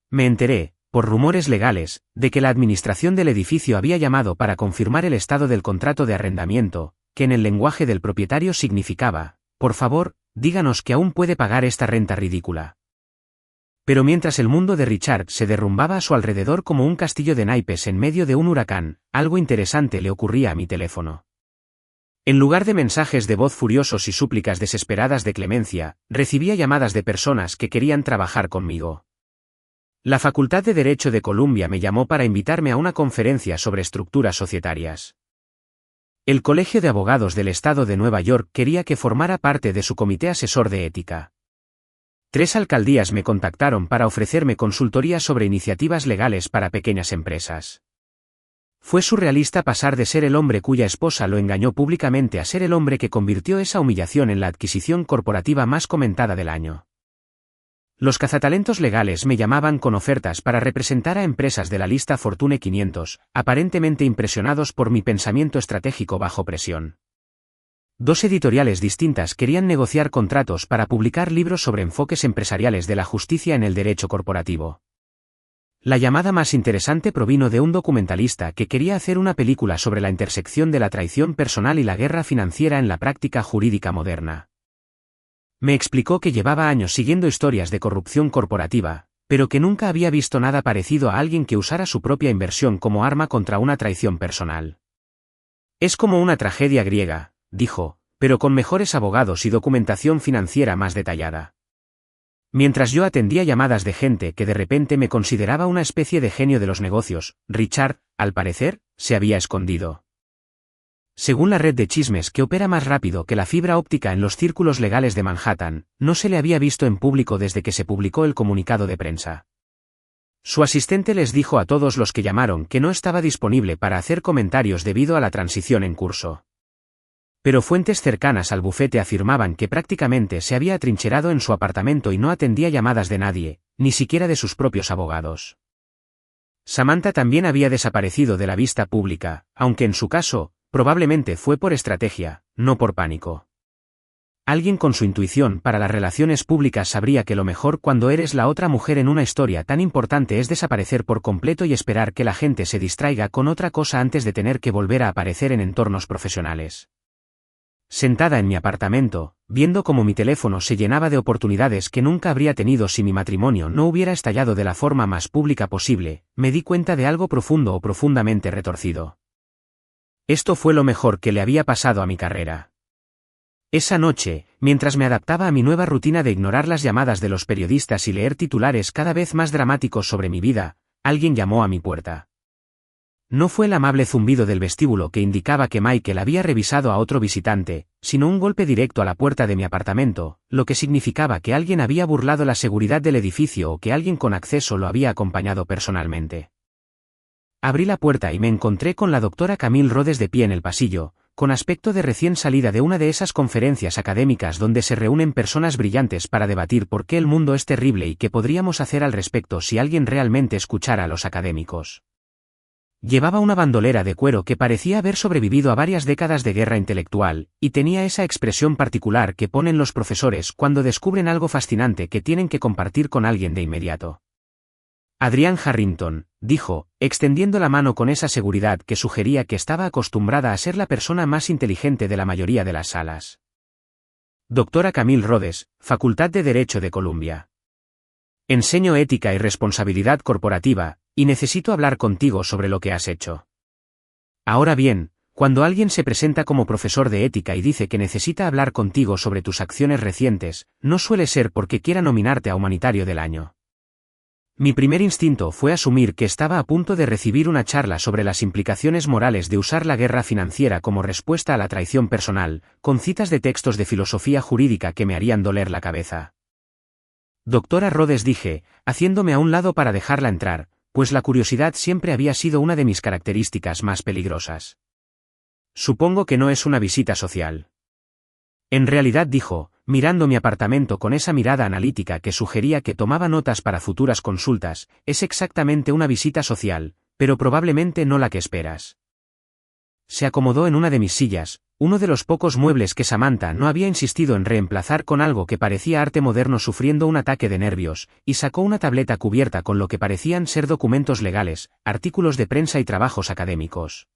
Me enteré, por rumores legales, de que la administración del edificio había llamado para confirmar el estado del contrato de arrendamiento, que en el lenguaje del propietario significaba: por favor, díganos que aún puede pagar esta renta ridícula. Pero mientras el mundo de Richard se derrumbaba a su alrededor como un castillo de naipes en medio de un huracán, algo interesante le ocurría a mi teléfono. En lugar de mensajes de voz furiosos y súplicas desesperadas de clemencia, recibía llamadas de personas que querían trabajar conmigo. La Facultad de Derecho de Columbia me llamó para invitarme a una conferencia sobre estructuras societarias. El Colegio de Abogados del Estado de Nueva York quería que formara parte de su comité asesor de ética. 3 alcaldías me contactaron para ofrecerme consultoría sobre iniciativas legales para pequeñas empresas. Fue surrealista pasar de ser el hombre cuya esposa lo engañó públicamente a ser el hombre que convirtió esa humillación en la adquisición corporativa más comentada del año. Los cazatalentos legales me llamaban con ofertas para representar a empresas de la lista Fortune 500, aparentemente impresionados por mi pensamiento estratégico bajo presión. 2 editoriales distintas querían negociar contratos para publicar libros sobre enfoques empresariales de la justicia en el derecho corporativo. La llamada más interesante provino de un documentalista que quería hacer una película sobre la intersección de la traición personal y la guerra financiera en la práctica jurídica moderna. Me explicó que llevaba años siguiendo historias de corrupción corporativa, pero que nunca había visto nada parecido a alguien que usara su propia inversión como arma contra una traición personal. Es como una tragedia griega, dijo, pero con mejores abogados y documentación financiera más detallada. Mientras yo atendía llamadas de gente que de repente me consideraba una especie de genio de los negocios, Richard, al parecer, se había escondido. Según la red de chismes que opera más rápido que la fibra óptica en los círculos legales de Manhattan, no se le había visto en público desde que se publicó el comunicado de prensa. Su asistente les dijo a todos los que llamaron que no estaba disponible para hacer comentarios debido a la transición en curso. Pero fuentes cercanas al bufete afirmaban que prácticamente se había atrincherado en su apartamento y no atendía llamadas de nadie, ni siquiera de sus propios abogados. Samantha también había desaparecido de la vista pública, aunque en su caso, probablemente fue por estrategia, no por pánico. Alguien con su intuición para las relaciones públicas sabría que lo mejor cuando eres la otra mujer en una historia tan importante es desaparecer por completo y esperar que la gente se distraiga con otra cosa antes de tener que volver a aparecer en entornos profesionales. Sentada en mi apartamento, viendo cómo mi teléfono se llenaba de oportunidades que nunca habría tenido si mi matrimonio no hubiera estallado de la forma más pública posible, me di cuenta de algo profundo o profundamente retorcido. Esto fue lo mejor que le había pasado a mi carrera. Esa noche, mientras me adaptaba a mi nueva rutina de ignorar las llamadas de los periodistas y leer titulares cada vez más dramáticos sobre mi vida, alguien llamó a mi puerta. No fue el amable zumbido del vestíbulo que indicaba que Michael había revisado a otro visitante, sino un golpe directo a la puerta de mi apartamento, lo que significaba que alguien había burlado la seguridad del edificio o que alguien con acceso lo había acompañado personalmente. Abrí la puerta y me encontré con la doctora Camille Rhodes de pie en el pasillo, con aspecto de recién salida de una de esas conferencias académicas donde se reúnen personas brillantes para debatir por qué el mundo es terrible y qué podríamos hacer al respecto si alguien realmente escuchara a los académicos. Llevaba una bandolera de cuero que parecía haber sobrevivido a varias décadas de guerra intelectual, y tenía esa expresión particular que ponen los profesores cuando descubren algo fascinante que tienen que compartir con alguien de inmediato. Adrián Harrington, dijo, extendiendo la mano con esa seguridad que sugería que estaba acostumbrada a ser la persona más inteligente de la mayoría de las salas. Doctora Camille Rhodes, Facultad de Derecho de Columbia. Enseño ética y responsabilidad corporativa, y necesito hablar contigo sobre lo que has hecho. Ahora bien, cuando alguien se presenta como profesor de ética y dice que necesita hablar contigo sobre tus acciones recientes, no suele ser porque quiera nominarte a Humanitario del Año. Mi primer instinto fue asumir que estaba a punto de recibir una charla sobre las implicaciones morales de usar la guerra financiera como respuesta a la traición personal, con citas de textos de filosofía jurídica que me harían doler la cabeza. Doctora Rhodes, dije, haciéndome a un lado para dejarla entrar, pues la curiosidad siempre había sido una de mis características más peligrosas. Supongo que no es una visita social. En realidad, dijo, mirando mi apartamento con esa mirada analítica que sugería que tomaba notas para futuras consultas, es exactamente una visita social, pero probablemente no la que esperas. Se acomodó en una de mis sillas, uno de los pocos muebles que Samantha no había insistido en reemplazar con algo que parecía arte moderno sufriendo un ataque de nervios, y sacó una tableta cubierta con lo que parecían ser documentos legales, artículos de prensa y trabajos académicos.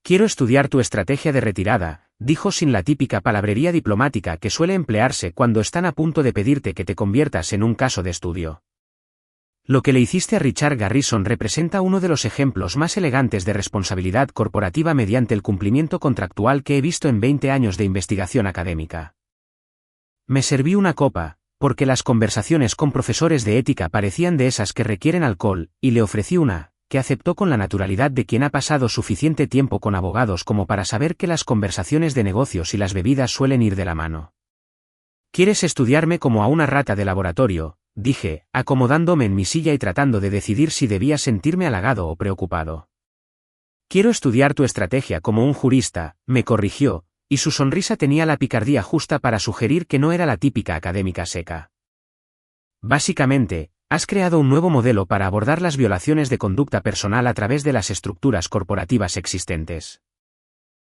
Quiero estudiar tu estrategia de retirada, dijo sin la típica palabrería diplomática que suele emplearse cuando están a punto de pedirte que te conviertas en un caso de estudio. Lo que le hiciste a Richard Garrison representa uno de los ejemplos más elegantes de responsabilidad corporativa mediante el cumplimiento contractual que he visto en 20 años de investigación académica. Me serví una copa, porque las conversaciones con profesores de ética parecían de esas que requieren alcohol, y le ofrecí una, que aceptó con la naturalidad de quien ha pasado suficiente tiempo con abogados como para saber que las conversaciones de negocios y las bebidas suelen ir de la mano. ¿Quieres estudiarme como a una rata de laboratorio?, dije, acomodándome en mi silla y tratando de decidir si debía sentirme halagado o preocupado. Quiero estudiar tu estrategia como un jurista, me corrigió, y su sonrisa tenía la picardía justa para sugerir que no era la típica académica seca. Básicamente, has creado un nuevo modelo para abordar las violaciones de conducta personal a través de las estructuras corporativas existentes.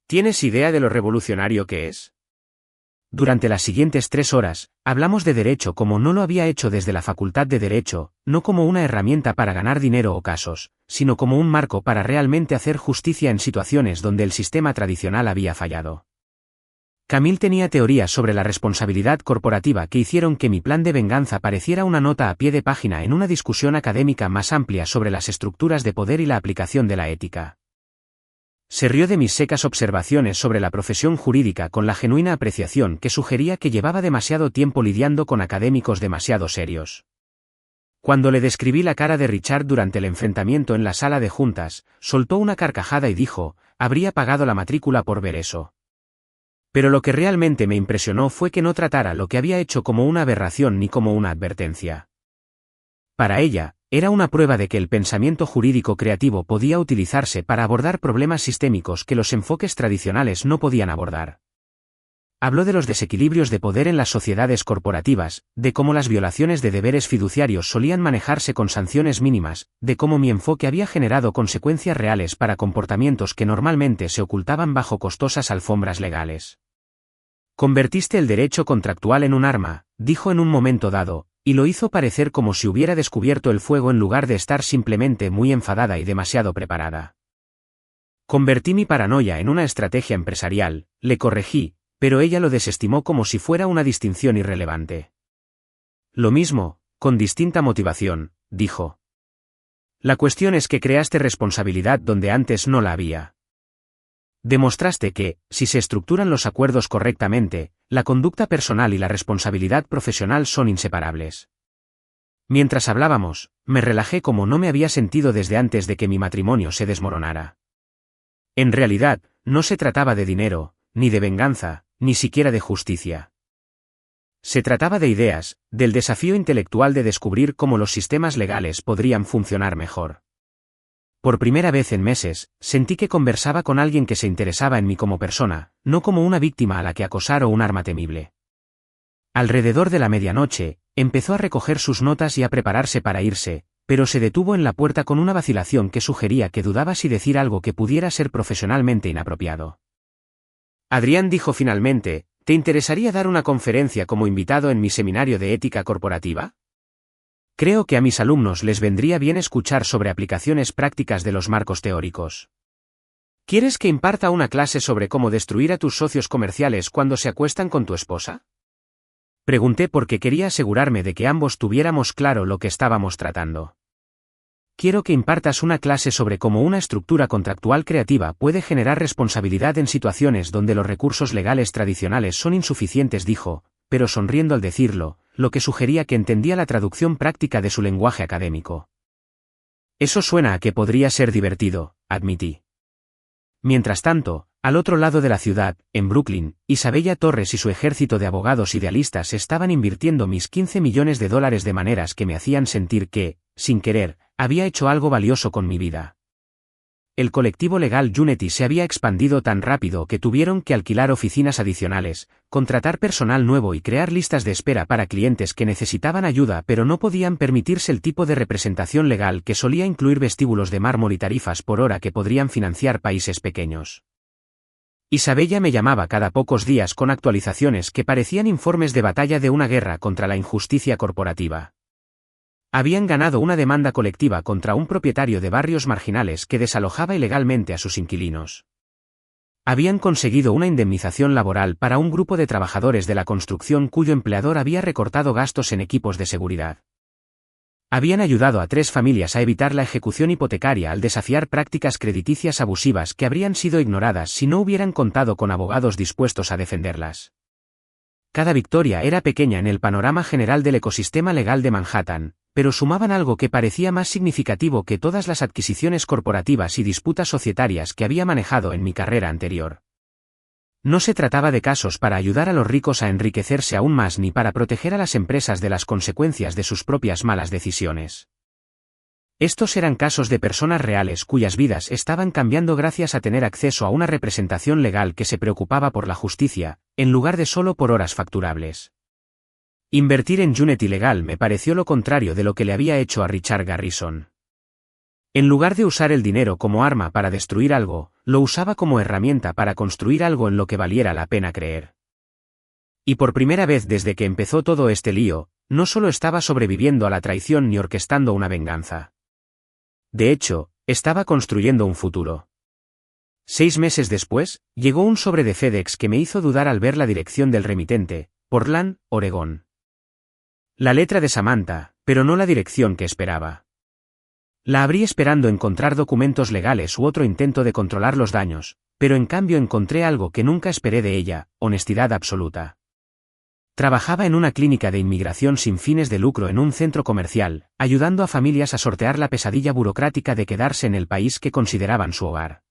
¿Tienes idea de lo revolucionario que es? Durante las siguientes 3 horas, hablamos de derecho como no lo había hecho desde la Facultad de Derecho, no como una herramienta para ganar dinero o casos, sino como un marco para realmente hacer justicia en situaciones donde el sistema tradicional había fallado. Camille tenía teorías sobre la responsabilidad corporativa que hicieron que mi plan de venganza pareciera una nota a pie de página en una discusión académica más amplia sobre las estructuras de poder y la aplicación de la ética. Se rió de mis secas observaciones sobre la profesión jurídica con la genuina apreciación que sugería que llevaba demasiado tiempo lidiando con académicos demasiado serios. Cuando le describí la cara de Richard durante el enfrentamiento en la sala de juntas, soltó una carcajada y dijo, habría pagado la matrícula por ver eso. Pero lo que realmente me impresionó fue que no tratara lo que había hecho como una aberración ni como una advertencia. Para ella, era una prueba de que el pensamiento jurídico creativo podía utilizarse para abordar problemas sistémicos que los enfoques tradicionales no podían abordar. Habló de los desequilibrios de poder en las sociedades corporativas, de cómo las violaciones de deberes fiduciarios solían manejarse con sanciones mínimas, de cómo mi enfoque había generado consecuencias reales para comportamientos que normalmente se ocultaban bajo costosas alfombras legales. Convertiste el derecho contractual en un arma, dijo en un momento dado, y lo hizo parecer como si hubiera descubierto el fuego en lugar de estar simplemente muy enfadada y demasiado preparada. Convertí mi paranoia en una estrategia empresarial, le corregí, pero ella lo desestimó como si fuera una distinción irrelevante. Lo mismo, con distinta motivación, dijo. La cuestión es que creaste responsabilidad donde antes no la había. Demostraste que, si se estructuran los acuerdos correctamente, la conducta personal y la responsabilidad profesional son inseparables. Mientras hablábamos, me relajé como no me había sentido desde antes de que mi matrimonio se desmoronara. En realidad, no se trataba de dinero, ni de venganza, ni siquiera de justicia. Se trataba de ideas, del desafío intelectual de descubrir cómo los sistemas legales podrían funcionar mejor. Por primera vez en meses, sentí que conversaba con alguien que se interesaba en mí como persona, no como una víctima a la que acosar o un arma temible. Alrededor de la medianoche, empezó a recoger sus notas y a prepararse para irse, pero se detuvo en la puerta con una vacilación que sugería que dudaba si decir algo que pudiera ser profesionalmente inapropiado. Adrián dijo finalmente, ¿te interesaría dar una conferencia como invitado en mi seminario de ética corporativa? Creo que a mis alumnos les vendría bien escuchar sobre aplicaciones prácticas de los marcos teóricos. ¿Quieres que imparta una clase sobre cómo destruir a tus socios comerciales cuando se acuestan con tu esposa? Pregunté porque quería asegurarme de que ambos tuviéramos claro lo que estábamos tratando. Quiero que impartas una clase sobre cómo una estructura contractual creativa puede generar responsabilidad en situaciones donde los recursos legales tradicionales son insuficientes, dijo, pero sonriendo al decirlo, lo que sugería que entendía la traducción práctica de su lenguaje académico. Eso suena a que podría ser divertido, admití. Mientras tanto, Al otro lado de la ciudad, en Brooklyn, Isabella Torres y su ejército de abogados idealistas estaban invirtiendo mis 15 millones de dólares de maneras que me hacían sentir que, sin querer, había hecho algo valioso con mi vida. El colectivo legal Unity se había expandido tan rápido que tuvieron que alquilar oficinas adicionales, contratar personal nuevo y crear listas de espera para clientes que necesitaban ayuda pero no podían permitirse el tipo de representación legal que solía incluir vestíbulos de mármol y tarifas por hora que podrían financiar países pequeños. Isabella me llamaba cada pocos días con actualizaciones que parecían informes de batalla de una guerra contra la injusticia corporativa. Habían ganado una demanda colectiva contra un propietario de barrios marginales que desalojaba ilegalmente a sus inquilinos. Habían conseguido una indemnización laboral para un grupo de trabajadores de la construcción cuyo empleador había recortado gastos en equipos de seguridad. Habían ayudado a 3 familias a evitar la ejecución hipotecaria al desafiar prácticas crediticias abusivas que habrían sido ignoradas si no hubieran contado con abogados dispuestos a defenderlas. Cada victoria era pequeña en el panorama general del ecosistema legal de Manhattan, pero sumaban algo que parecía más significativo que todas las adquisiciones corporativas y disputas societarias que había manejado en mi carrera anterior. No se trataba de casos para ayudar a los ricos a enriquecerse aún más ni para proteger a las empresas de las consecuencias de sus propias malas decisiones. Estos eran casos de personas reales cuyas vidas estaban cambiando gracias a tener acceso a una representación legal que se preocupaba por la justicia, en lugar de solo por horas facturables. Invertir en Unity Legal me pareció lo contrario de lo que le había hecho a Richard Garrison. En lugar de usar el dinero como arma para destruir algo, lo usaba como herramienta para construir algo en lo que valiera la pena creer. Y por primera vez desde que empezó todo este lío, no solo estaba sobreviviendo a la traición ni orquestando una venganza. De hecho, estaba construyendo un futuro. 6 meses después, llegó un sobre de FedEx que me hizo dudar al ver la dirección del remitente, Portland, Oregón. La letra de Samantha, pero no la dirección que esperaba. La abrí esperando encontrar documentos legales u otro intento de controlar los daños, pero en cambio encontré algo que nunca esperé de ella: honestidad absoluta. Trabajaba en una clínica de inmigración sin fines de lucro en un centro comercial, ayudando a familias a sortear la pesadilla burocrática de quedarse en el país que consideraban su hogar.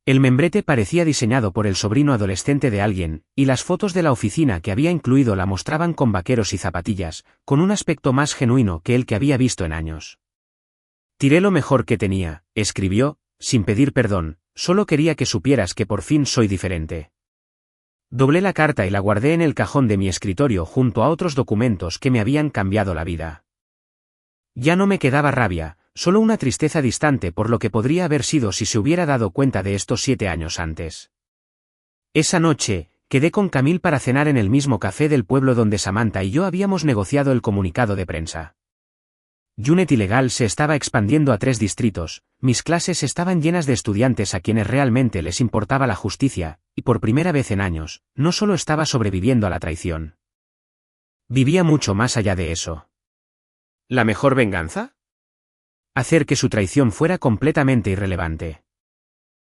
El membrete parecía diseñado por el sobrino adolescente de alguien, y las fotos de la oficina que había incluido la mostraban con vaqueros y zapatillas, con un aspecto más genuino que el que había visto en años. Tiré lo mejor que tenía, escribió, sin pedir perdón, solo quería que supieras que por fin soy diferente. Doblé la carta y la guardé en el cajón de mi escritorio junto a otros documentos que me habían cambiado la vida. Ya no me quedaba rabia, solo una tristeza distante por lo que podría haber sido si se hubiera dado cuenta de esto 7 años antes. Esa noche, quedé con Camille para cenar en el mismo café del pueblo donde Samantha y yo habíamos negociado el comunicado de prensa. Unity Legal se estaba expandiendo a 3 distritos, mis clases estaban llenas de estudiantes a quienes realmente les importaba la justicia, y por primera vez en años, no solo estaba sobreviviendo a la traición. Vivía mucho más allá de eso. ¿La mejor venganza? Hacer que su traición fuera completamente irrelevante.